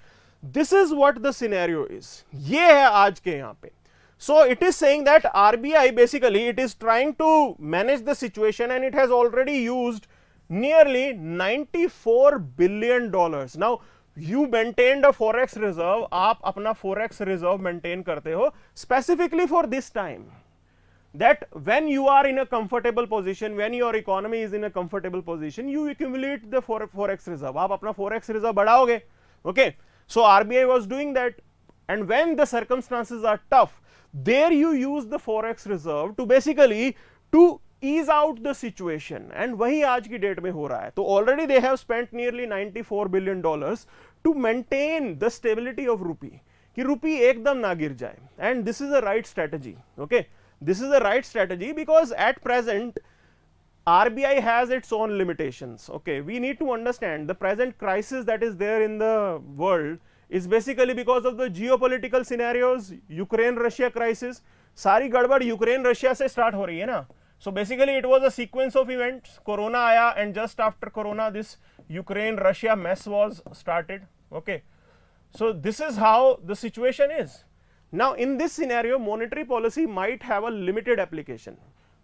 this is what the scenario is. ये है आज के यहाँ पे. So it is saying that RBI basically it is trying to manage the situation and it has already used nearly $94 billion. Now you maintained a forex reserve. आप अपना forex reserve maintain करते हो specifically for this time. That when you are in a comfortable position, when your economy is in a comfortable position, you accumulate the forex reserve. आप अपना forex reserve बढ़ाओगे. Okay. So RBI was doing that, and when the circumstances are tough, there you use the forex reserve to basically to ease out the situation, and वही आज की date में हो रहा है. तो already they have spent nearly $94 billion to maintain the stability of rupee, कि रुपी एकदम ना गिर जाए. And this is the right strategy. Okay, this is the right strategy because at present RBI has its own limitations. Okay, we need to understand the present crisis that is there in the world is basically because of the geopolitical scenarios. Ukraine Russia crisis, सारी गड़बड़ Ukraine Russia से start हो रही है ना. So basically it was a sequence of events. Corona आया and just after Corona this Ukraine Russia mess was started. Okay, so this is how the situation is. Now in this scenario monetary policy might have a limited application.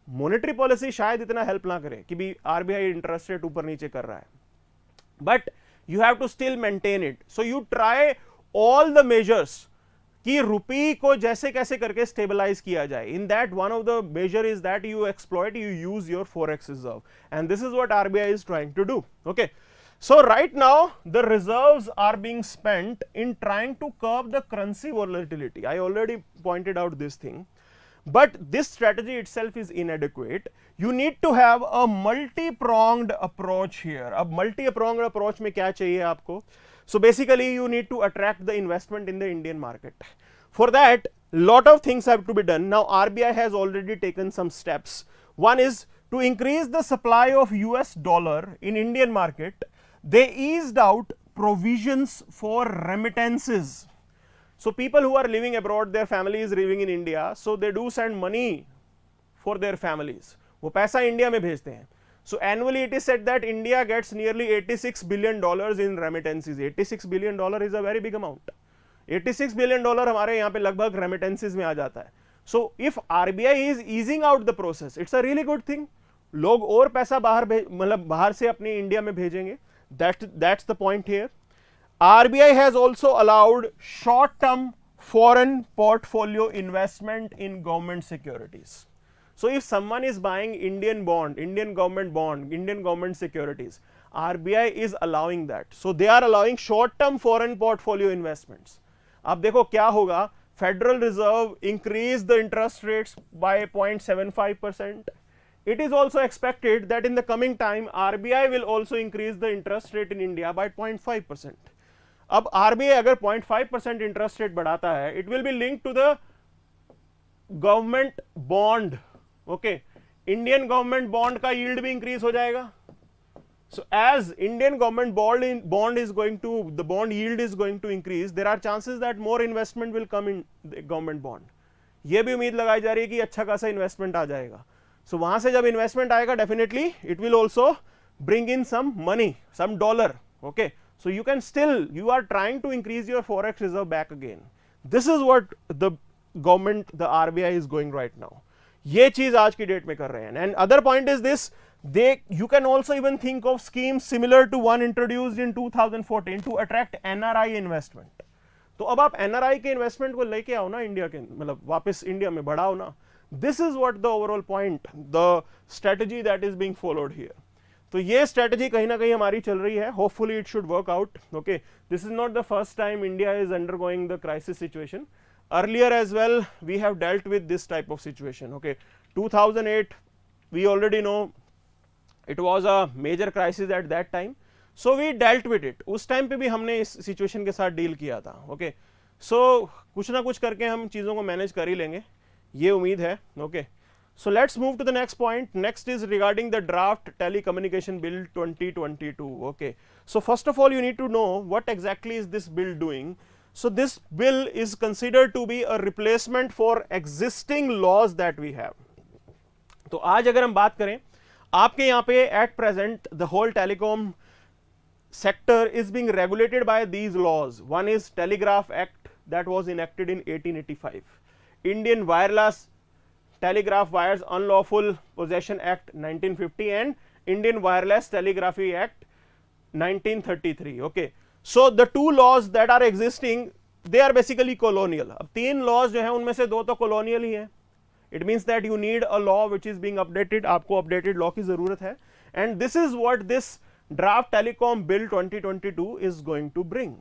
Monetary policy शायद इतना help ना करे कि भी RBI interest rate ऊपर नीचे कर रहा है, but you have to still maintain it. So you try all the measures कि रुपी को जैसे कैसे करके स्टेबलाइज किया जाए. In that one of the major is that you exploit, you use your forex reserve, and this is what RBI is trying to do. Okay, so right now the reserves are being spent in trying to curb the currency volatility. I already pointed out this thing. But this strategy itself is inadequate. You need to have a multi-pronged approach here. अब multi-pronged approach में क्या चाहिए आपको? So basically you need to attract the investment in the Indian market. For that, lot of things have to be done. Now RBI has already taken some steps. One is to increase the supply of US dollar in Indian market. They eased out provisions for remittances. So people who are living abroad, their family is living in India, so they do send money for their families. वो पैसा India में भेजते हैं. So annually it is said that India gets nearly $86 billion in remittances. $86 billion is a very big amount. $86 billion हमारे यहाँ पे लगभग remittances में आ जाता है. So if RBI is easing out the process, it's a really good thing. लोग और पैसा बाहर मतलब बाहर से अपनी इंडिया में भेजेंगे. That's the point here. RBI has also allowed short-term foreign portfolio investment in government securities. So if someone is buying Indian bond, Indian government securities, RBI is allowing that. So they are allowing short-term foreign portfolio investments. अब देखो क्या होगा, federal reserve increase the interest rates bye 0.75%. It is also expected that in the coming time RBI will also increase the interest rate in India by 0.5%. अब RBI अगर 0.5% interest rate बढ़ाता है, it will be link to the government bond. Okay, Indian government bond का yield भी increase हो जाएगा. So as Indian government bond is going to, the bond yield is going to increase, there are chances that more investment will come in the government bond. ये भी उम्मीद लगाई जा रही है कि अच्छा खासा इन्वेस्टमेंट आ जाएगा. So वहां से जब इन्वेस्टमेंट आएगा, definitely it will also bring in some money, some dollar. Okay, so you can still, you are trying to increase your forex reserve back again. This is what the government, the RBI is going right now. ये चीज आज की date में कर रहे हैं. And other point is this, you can also even think of schemes similar to one introduced in 2014 to attract NRI investment. तो अब आप NRI के इन्वेस्टमेंट को लेके आओ ना इंडिया के, मतलब वापस इंडिया में बढ़ाओ ना. This is what the overall point, the strategy that is being followed here. तो ये strategy कहीं ना कहीं हमारी चल रही है. Hopefully it should work out. Okay, this is not the first time India is undergoing the crisis situation. Earlier as well we have dealt with this type of situation. Okay, 2008 we already know it was a major crisis at that time, so we dealt with it. उस time पे भी हमने इस situation के साथ deal किया था. Okay, सो कुछ ना कुछ करके हम चीज़ों को मैनेज कर ही लेंगे, ये उम्मीद है. Okay, so let's move to the next point. Next is regarding the draft telecommunication bill 2022. Okay, so first of all you need to know what exactly is this bill doing. So this bill is considered to be a replacement for existing laws that we have. तो आज अगर हम बात करें, आपके यहाँ पे at present the whole telecom sector is being regulated by these laws. One is Telegraph Act that was enacted in 1885, Indian Wireless Telegraph Wires Unlawful Possession Act 1950, and Indian Wireless Telegraphy Act 1933. Okay, so the two laws that are existing, they are basically colonial. अब तीन laws जो हैं उनमें से दो तो colonial ही हैं. It means that you need a law which is being updated. आपको updated law की ज़रूरत है, and this is what this draft telecom bill 2022 is going to bring.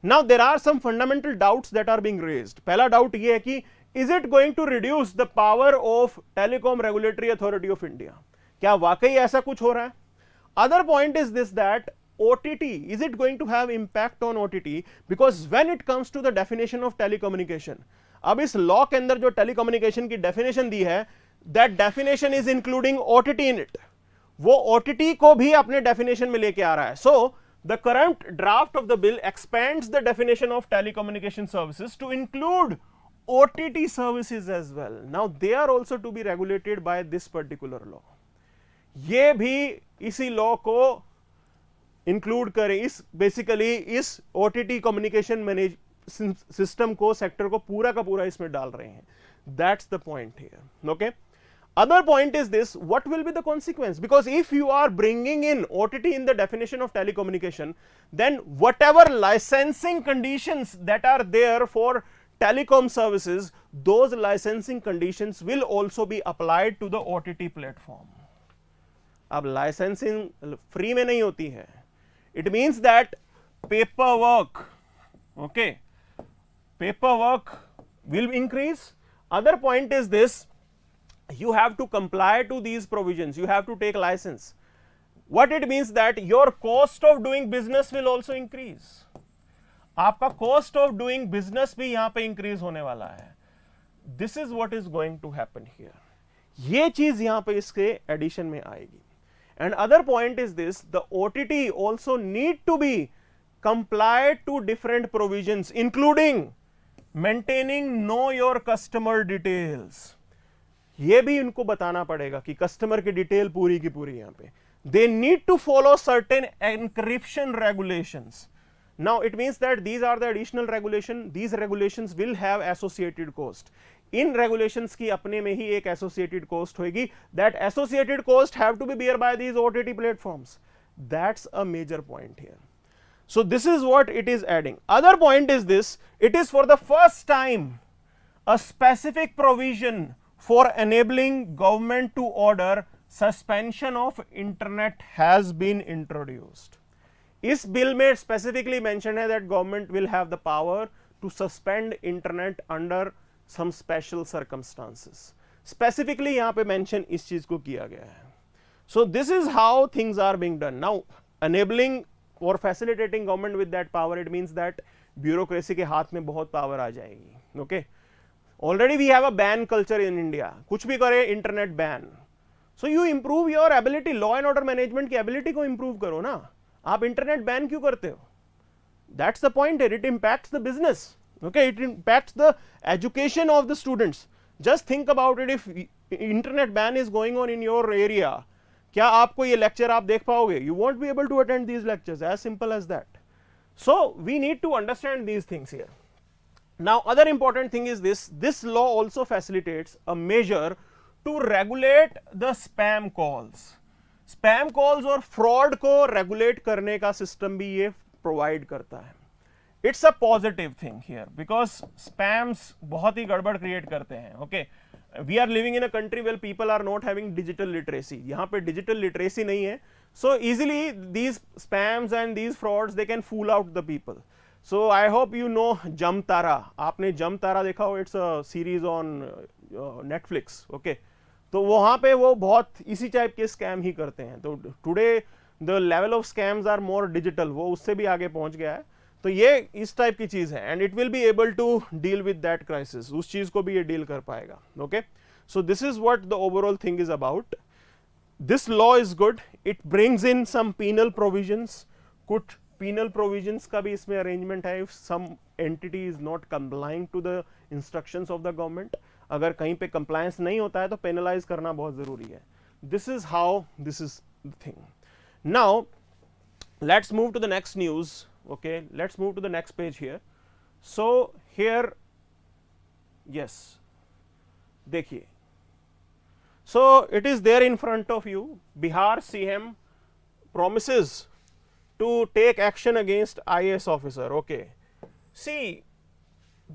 Now there are some fundamental doubts that are being raised. पहला doubt ये है कि is it going to reduce the power of Telecom Regulatory Authority of India? क्या वाकई ऐसा कुछ हो रहा है? Other point is this, that OTT, is it going to have impact on OTT? Because when it comes to the definition of telecommunication, अब इस law के अंदर जो टेलीकम्युनिकेशन की डेफिनेशन दी है, that definition is including OTT in it. वो OTT को भी अपने डेफिनेशन में लेके आ रहा है. So the current draft of the bill expands the definition of telecommunication services to include OTT services as well. Now they are also to be regulated by this particular law. ये भी इसी law को include करें, इस basically इस OTT communication manage system को, sector को पूरा का पूरा इसमें डाल रहे हैं. That's the point here. Okay, other point is this, what will be the consequence? Because if you are bringing in OTT in the definition of telecommunication, then whatever licensing conditions that are there for telecom services, those licensing conditions will also be applied to the OTT platform. अब licensing free में नहीं होती है. It means that paperwork, okay, paperwork will increase. Other point is this, you have to comply to these provisions, you have to take license. What it means that your cost of doing business will also increase. आपका cost of doing business भी यहाँ पे increase होने वाला है. This is what is going to happen here. ये चीज यहाँ पे इसके addition में आएगी. And other point is this, the OTT also need to be complied to different provisions, including maintaining know your customer details. ये भी इनको बताना पड़ेगा कि कस्टमर की डिटेल पूरी की पूरी यहाँ पे. They need to follow certain encryption regulations. Now it means that these are the additional regulation. These regulations will have associated cost. In regulations की अपने में ही एक associated cost होगी. That associated cost have to be bear by these OTT platforms. That's a major point here. So this is what it is adding. Other point is this, it is for the first time a specific provision for enabling government to order suspension of internet has been introduced. इस bill में specifically mention है that government will have the power to suspend internet under some special circumstances. Specifically यहाँ पे mention इस चीज को किया गया है. So this is how things are being done. Now enabling or facilitating government with that power, it means that bureaucracy के हाथ में बहुत power आ जाएगी. Okay, already we have a ban culture in India. कुछ भी करे internet ban. So you improve your ability, law and order management की ability को improve करो ना. आप internet ban क्यों करते हो? That's the point here. It impacts the business. Okay, it impacts the education of the students. Just think about it. If internet ban is going on in your area, क्या आपको ये lecture आप देख पाओगे? You won't be able to attend these lectures. As simple as that. So we need to understand these things here. Now other important thing is this. This law also facilitates a measure to regulate the spam calls. Spam calls और fraud को regulate करने का system भी ये provide करता है. It's a positive thing here because spams बहुत ही गड़बड़ create करते हैं. Okay, we are living in a country where people are not having digital literacy. यहाँ पे digital literacy नहीं है. So easily these spams and these frauds they can fool out the people. So I hope you know Jamtara. आपने Jamtara देखा हो? It's a series on Netflix. Okay, तो वहाँ पे वो बहुत इसी टाइप के स्कैम ही करते हैं. तो today the level of scams are more digital, वो उससे भी आगे पहुंच गया है. तो ये इस टाइप की चीज है and it will be able to deal with that crisis. उस चीज को भी ये डील कर पाएगा. Okay, so this is what the overall thing is about. This law is good. It brings in some penal provisions. कुछ penal provisions का भी इसमें अरेंजमेंट है. If some entity is not complying to the instructions of the government, अगर कहीं पे compliance नहीं होता है तो पेनलाइज करना बहुत जरूरी है. This is how this is the thing. Now let's move to the next news. Okay, let's move to the next page here. So here, yes, देखिए, so it is there in front of you. Bihar CM promises to take action against IAS officer. Okay, see,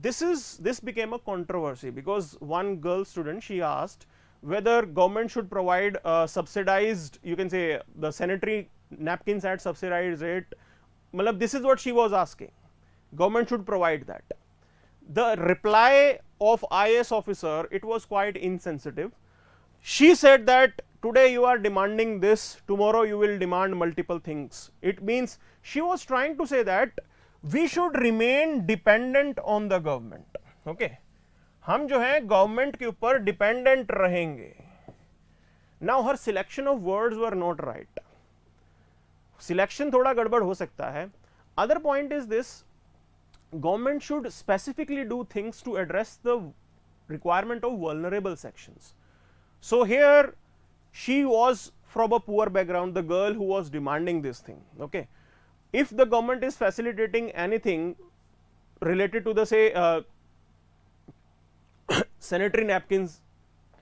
this became a controversy because one girl student, she asked whether government should provide subsidized, you can say the sanitary napkins at subsidized rate. मतलब this is what she was asking. Government should provide that. The reply of IAS officer, it was quite insensitive. She said that today you are demanding this, tomorrow you will demand multiple things. It means she was trying to say that we should remain dependent on the government. Okay, हम जो है government के ऊपर dependent रहेंगे. Now her selection of words were not right. Selection थोड़ा गड़बड़ हो सकता है. Other point is this, government should specifically do things to address the requirement of vulnerable sections. So here she was from a poor background, the girl who was demanding this thing. Okay, if the government is facilitating anything related to the say sanitary napkins,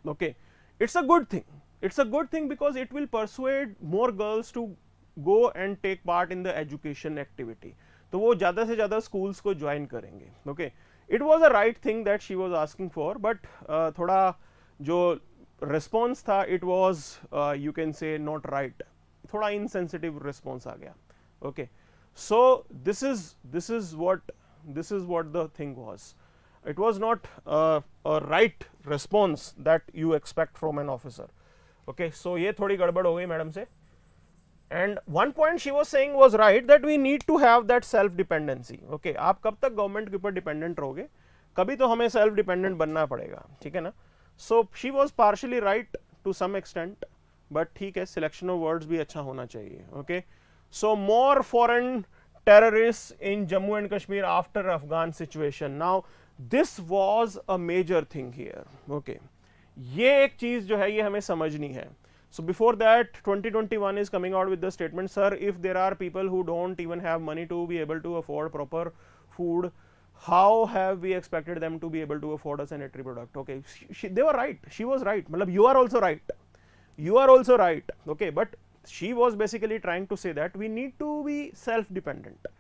okay, it's a good thing. It's a good thing because it will persuade more girls to go and take part in the education activity. तो वो ज़्यादा से ज़्यादा schools को join करेंगे. Okay, it was a right thing that she was asking for, but थोड़ा जो response था, it was you can say not right. थोड़ा insensitive response आ गया. Okay, so this is what the thing was. It was not a right response that you expect from an officer. Okay, so ये थोड़ी गड़बड़ हो गई madam से. And one point she was saying was right, that we need to have that self dependency. Okay, आप कब तक government के ऊपर डिपेंडेंट रहोगे, कभी तो हमें सेल्फ डिपेंडेंट बनना पड़ेगा. ठीक है ना. So she was partially right to some extent, but ठीक है, सिलेक्शन ऑफ वर्ड्स भी अच्छा होना चाहिए. Okay, so more foreign terrorist in Jammu and Kashmir after Afghan situation. Now this was a major thing here. Okay, ये एक चीज जो है ये हमें समझनी है. So before that 2021 is coming out with the statement, sir, if there are people who don't even have money to be able to afford proper food, how have we expected them to be able to afford a sanitary product? Okay, they were right, she was right. Matlab, you are also right, you are also right. Okay, but she was basically trying to say that we need to be self dependent.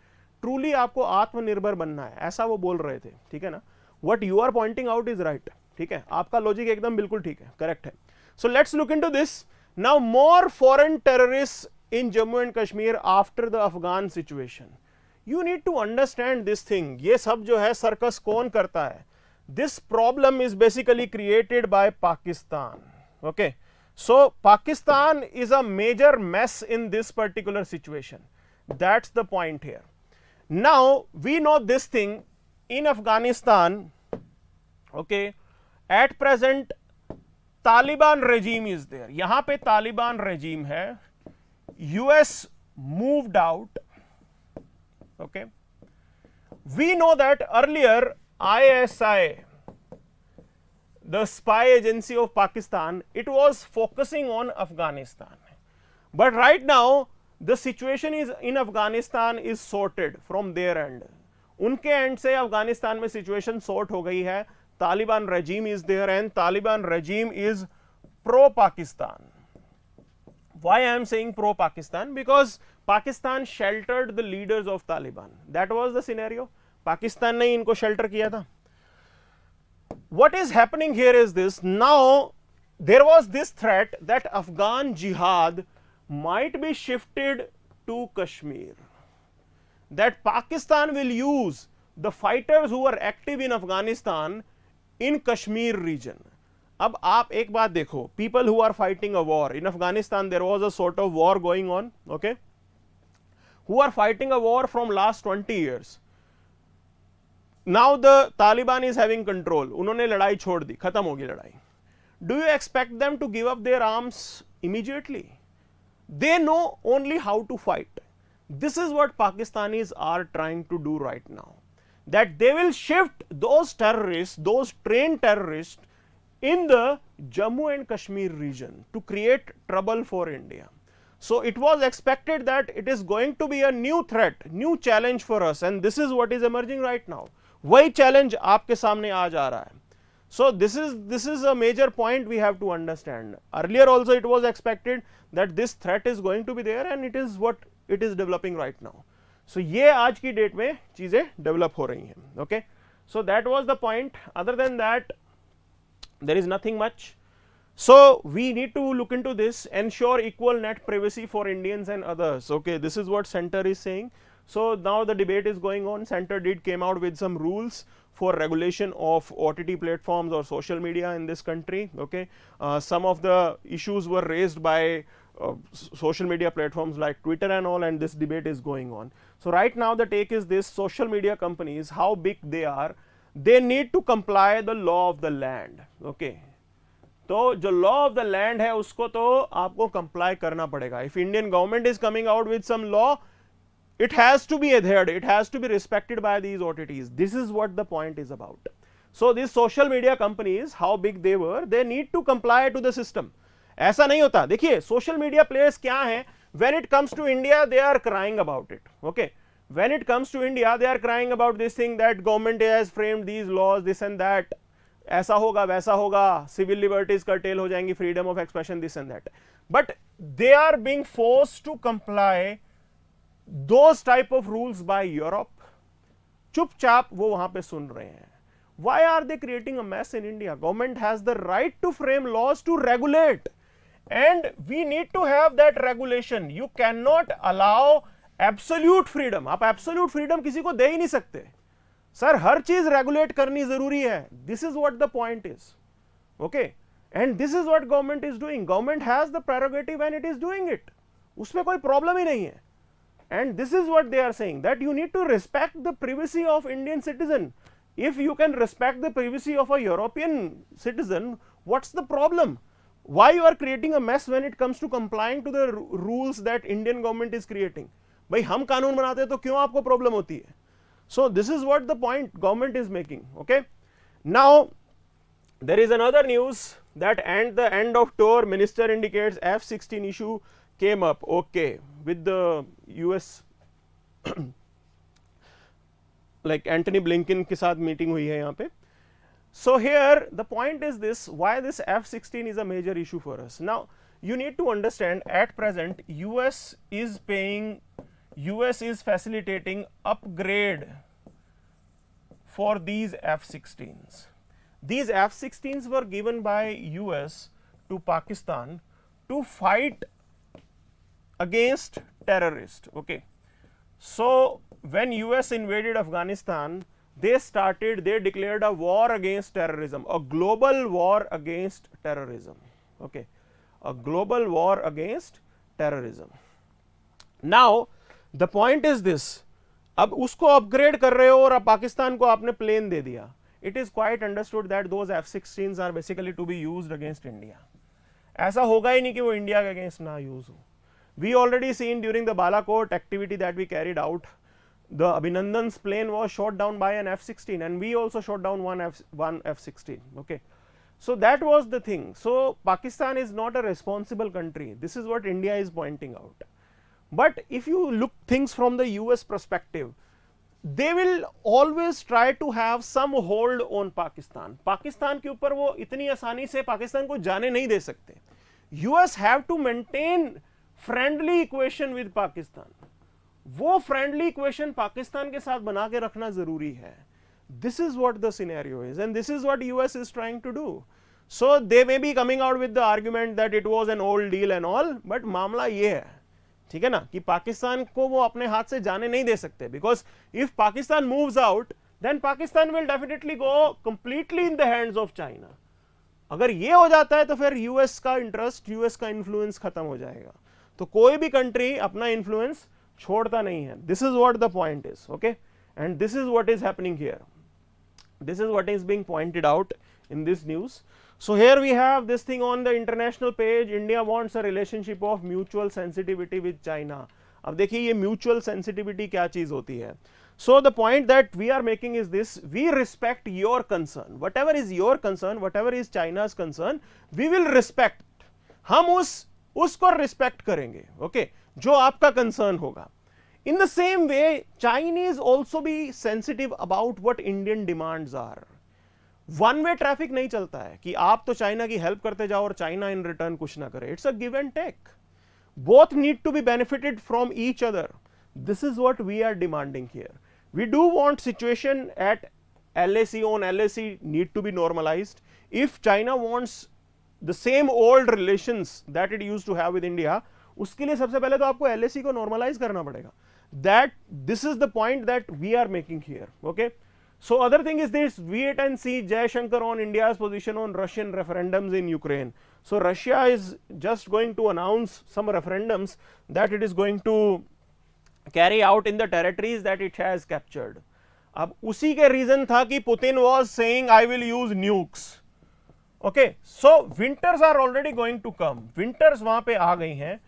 Truly आपको आत्मनिर्भर बनना है, ऐसा वो बोल रहे थे. ठीक है ना. What you are pointing out is right. ठीक है, आपका लॉजिक एकदम बिल्कुल ठीक है, करेक्ट है. So let's look into this. Now more foreign terrorists in Jammu and Kashmir after the Afghan situation. You need to understand this thing. ये सब जो है सर्कस कौन करता है? This problem is basically created by Pakistan. Okay, so Pakistan is a major mess in this particular situation. That's the point here. Now we know this thing in Afghanistan. Okay, at present Taliban regime is there. यहाँ पे Taliban regime है. US moved out. Okay, we know that earlier ISI, the spy agency of Pakistan, it was focusing on Afghanistan, but right now the situation is in Afghanistan is sorted from their end. उनके end से अफगानिस्तान में situation sort हो गई है. Taliban regime is there and Taliban regime is pro-Pakistan. Why I am saying pro-Pakistan? Because Pakistan sheltered the leaders of Taliban. That was the scenario. Pakistan ने इनको shelter किया था. What is happening here is this. Now there was this threat that Afghan jihad might be shifted to Kashmir. That Pakistan will use the fighters who are active in Afghanistan in Kashmir region. अब आप एक बात देखो, people who are fighting a war in Afghanistan, there was a sort of war going on, okay, who are fighting a war from last 20 years. Now the Taliban is having control. उन्होंने लड़ाई छोड़ दी, खत्म होगी लड़ाई. Do you expect them to give up their arms immediately? They know only how to fight. This is what Pakistanis are trying to do right now. That they will shift those terrorists, those trained terrorists in the Jammu and Kashmir region to create trouble for India. So it was expected that it is going to be a new threat, new challenge for us, and this is what is emerging right now. वही challenge आपके सामने आ जा रहा है. So this is a major point we have to understand. Earlier also it was expected that this threat is going to be there, and it is what it is developing right now. So ये आज की date में चीजें develop हो रही हैं. Okay, so that was the point. Other than that, there is nothing much. So we need to look into this, ensure equal net privacy for Indians and others. Okay, this is what center is saying. So now the debate is going on. Center did came out with some rules for regulation of OTT platforms or social media in this country. Okay, some of the issues were raised by social media platforms like Twitter and all, and this debate is going on. So right now the take is this: social media companies, how big they are, they need to comply the law of the land. Okay, तो जो law of the land है उसको तो आपको comply करना पड़ेगा. If Indian government is coming out with some law, it has to be adhered, it has to be respected by these OTTs. This is what the point is about. So these social media companies, how big they were, they need to comply to the system. ऐसा नहीं होता. देखिए social media players क्या हैं, when it comes to India they are crying about it. Okay, when it comes to India they are crying about this thing that government has framed these laws, this and that, ऐसा होगा वैसा होगा, civil liberties curtail हो जाएंगी, freedom of expression, this and that. But they are being forced to comply those type of rules by Europe. चुपचाप वो वहां पे सुन रहे हैं. Why are they creating a mess in India? Government has the right to frame laws to regulate, and we need to have that regulation. You cannot allow absolute freedom. आप absolute freedom किसी को दे ही नहीं सकते. Sir हर चीज regulate करनी जरूरी है. This is what the point is. Okay, and this is what government is doing. Government has the prerogative and it is doing it. उसमें कोई problem ही नहीं है. And this is what they are saying, that you need to respect the privacy of Indian citizen. If you can respect the privacy of a European citizen, what's the problem? Why you are creating a mess when it comes to complying to the rules that Indian government is creating? भाई हम कानून बनाते हैं तो क्यों आपको problem होती है? So this is what the point government is making. Okay, now there is another news that at the end of tour minister indicates F-16 issue came up. Okay, with the US like Antony Blinken के साथ meeting हुई है यहाँ पे. So here the point is this: why this F-16 is a major issue for us. Now you need to understand, at present US is facilitating upgrade for these F-16s. These F-16s were given by US to Pakistan to fight against terrorists. Okay, So when US invaded Afghanistan, they declared a war against terrorism, a global war against terrorism. Okay, a global war against terrorism. Now the point is this, अब उसको upgrade कर रहे हो और अब पाकिस्तान को आपने plane दे दिया. It is quite understood that those F-16s are basically to be used against India. ऐसा होगा ही नहीं कि वो इंडिया के अगेंस्ट ना यूज हो. We already seen during the Balakot activity that we carried out, the Abhinandan's plane was shot down by an F-16, and we also shot down one F-16. Okay, so that was the thing. So Pakistan is not a responsible country. This is what India is pointing out. But if you look things from the US perspective, they will always try to have some hold on Pakistan. Pakistan के ऊपर वो इतनी आसानी से पाकिस्तान को जाने नहीं दे सकते. US have to maintain friendly equation with Pakistan. वो friendly equation पाकिस्तान के साथ बना के रखना जरूरी है. This is what the scenario is, and this is what US is trying to do. So they may be coming out with the argument that it was an old deal and all, but मामला ये है, ठीक है ना, कि पाकिस्तान को वो अपने हाथ से जाने नहीं दे सकते. Because if Pakistan moves out, then Pakistan will definitely go completely in the hands of China. अगर ये हो जाता है तो फिर यूएस का इंटरेस्ट, यूएस का इन्फ्लुएंस खत्म हो जाएगा. तो कोई भी कंट्री अपना इन्फ्लुएंस छोड़ता नहीं है. This is what the point is. Okay, and this is what is happening here. This is what is being pointed out in this news. So here we have this thing on the international page. India wants a relationship of mutual sensitivity with China. अब देखिए ये mutual sensitivity क्या चीज होती है. So the point that we are making is this: we respect your concern. Whatever is your concern, whatever is China's concern, we will respect. हम उसको respect करेंगे. Okay, जो आपका concern होगा. In the same way, Chinese also be sensitive about what Indian demands are. One way traffic नहीं चलता है कि आप तो चाइना की हेल्प करते जाओ और चाइना इन रिटर्न कुछ ना करे. It's a give and take. Both need to be benefited from each other. This is what we are demanding here. We do want situation at LAC on LAC need to be normalized. If China wants the same old relations that it used to have with India, उसके लिए सबसे पहले तो आपको LAC को normalize करना पड़ेगा. That this is the point that we are making here. Okay, so other thing is this: wait and see Jai Shankar on India's position on Russian referendums in Ukraine. So Russia is just going to announce some referendums that it is going to carry out in the territories that it has captured. अब उसी के reason था कि Putin was saying I will use nukes. Okay, so winters are already going to come. Winters वहां पे आ गई हैं.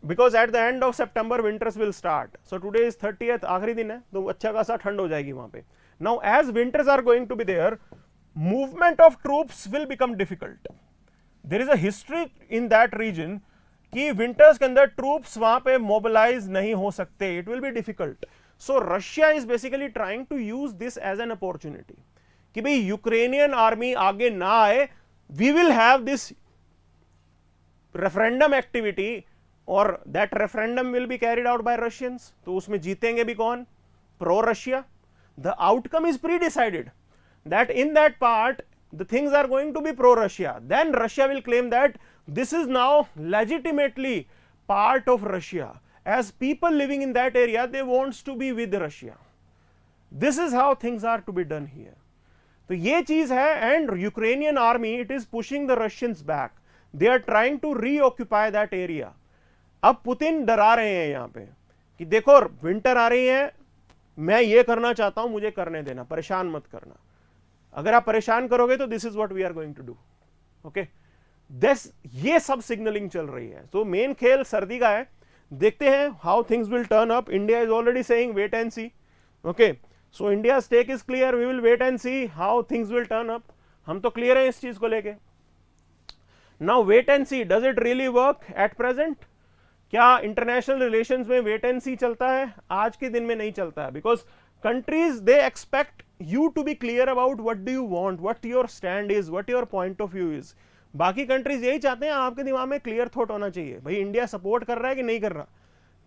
Because at the end of September winters will start. So today is 30th, आखिरी दिन है, तो अच्छा खासा ठंड हो जाएगी वहां पे. Now as winters are going to be there, movement of troops will become difficult. There is a history in that region कि winters के अंदर troops वहां पे mobilize नहीं हो सकते. It will be difficult. So Russia is basically trying to use this as an opportunity कि भाई यूक्रेनियन आर्मी आगे ना आए. We will have this referendum activity और that referendum will be carried out by Russians. तो उसमें जीतेंगे भी कौन? Pro Russia. The outcome is pre-decided that in that part the things are going to be pro Russia. Then Russia will claim that this is now legitimately part of Russia. As people living in that area, they wants to be with Russia. This is how things are to be done here. तो ये चीज है. And Ukrainian army, it is pushing the Russians back. They are trying to reoccupy that area. अब Putin डरा रहे हैं यहां पे कि देखो विंटर आ रही है, मैं ये करना चाहता हूं, मुझे करने देना, परेशान मत करना. अगर आप परेशान करोगे तो this is what we are going to do. Okay, ये सब सिग्नलिंग चल रही है. तो मेन खेल सर्दी का है. देखते हैं how things will turn up. India is already saying wait and see. Okay, so India stake is clear. We will wait and see how things will turn up. हम तो क्लियर है इस चीज को लेके. Now wait and see, does it really work at present? क्या international relations में wait and see चलता है? आज के दिन में नहीं चलता है. Because countries they expect you to be clear about what do you want, what your stand is, what your point of view is. बाकी कंट्रीज यही चाहते हैं, आपके दिमाग में क्लियर थॉट होना चाहिए, भाई इंडिया सपोर्ट कर रहा है कि नहीं कर रहा.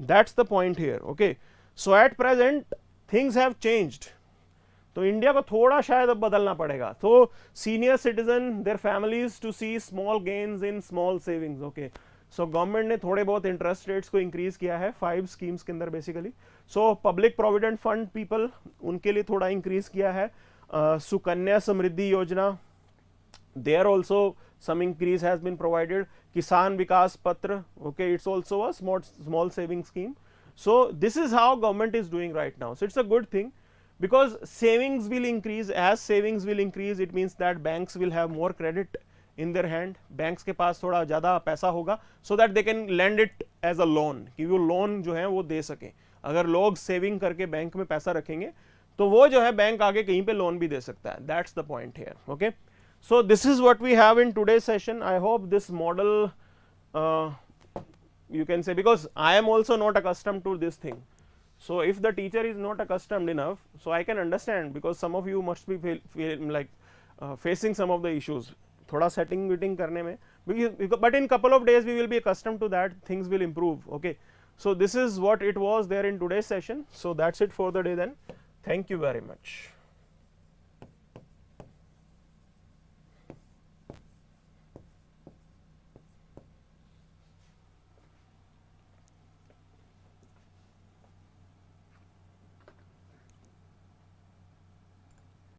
That's the point here. Okay, so at present things have changed. तो इंडिया को थोड़ा शायद अब बदलना पड़ेगा. तो senior citizen, their families to see small gains in small savings. Okay, so government ने थोड़े बहुत इंटरेस्ट रेट्स को इंक्रीज किया है 5 स्कीम्स के अंदर basically. So public provident fund people, उनके लिए थोड़ा इंक्रीज किया है. सुकन्या समृद्धि योजना, there also some increase has been provided. Kisan Vikas Patra, okay, it's also a small saving scheme. So this is how government is doing right now. So it's a good thing, because savings will increase. As savings will increase, it means that banks will have more credit in their hand. Banks के पास थोड़ा ज़्यादा पैसा होगा, so that they can lend it as a loan, कि वो loan जो है वो दे सकें. अगर लोग सेविंग करके बैंक में पैसा रखेंगे तो वो जो है बैंक आगे कहीं पे लोन भी दे सकता है. That's the point here. Okay. So this is what we have in today's session. I hope this model, you can say, because I am also not accustomed to this thing. So if the teacher is not accustomed enough, so I can understand, because some of you must be facing some of the issues. थोड़ा setting meeting करने में, but in couple of days we will be accustomed to that. Things will improve. Okay. So this is what it was there in today's session. So that's it for the day then. Thank you very much.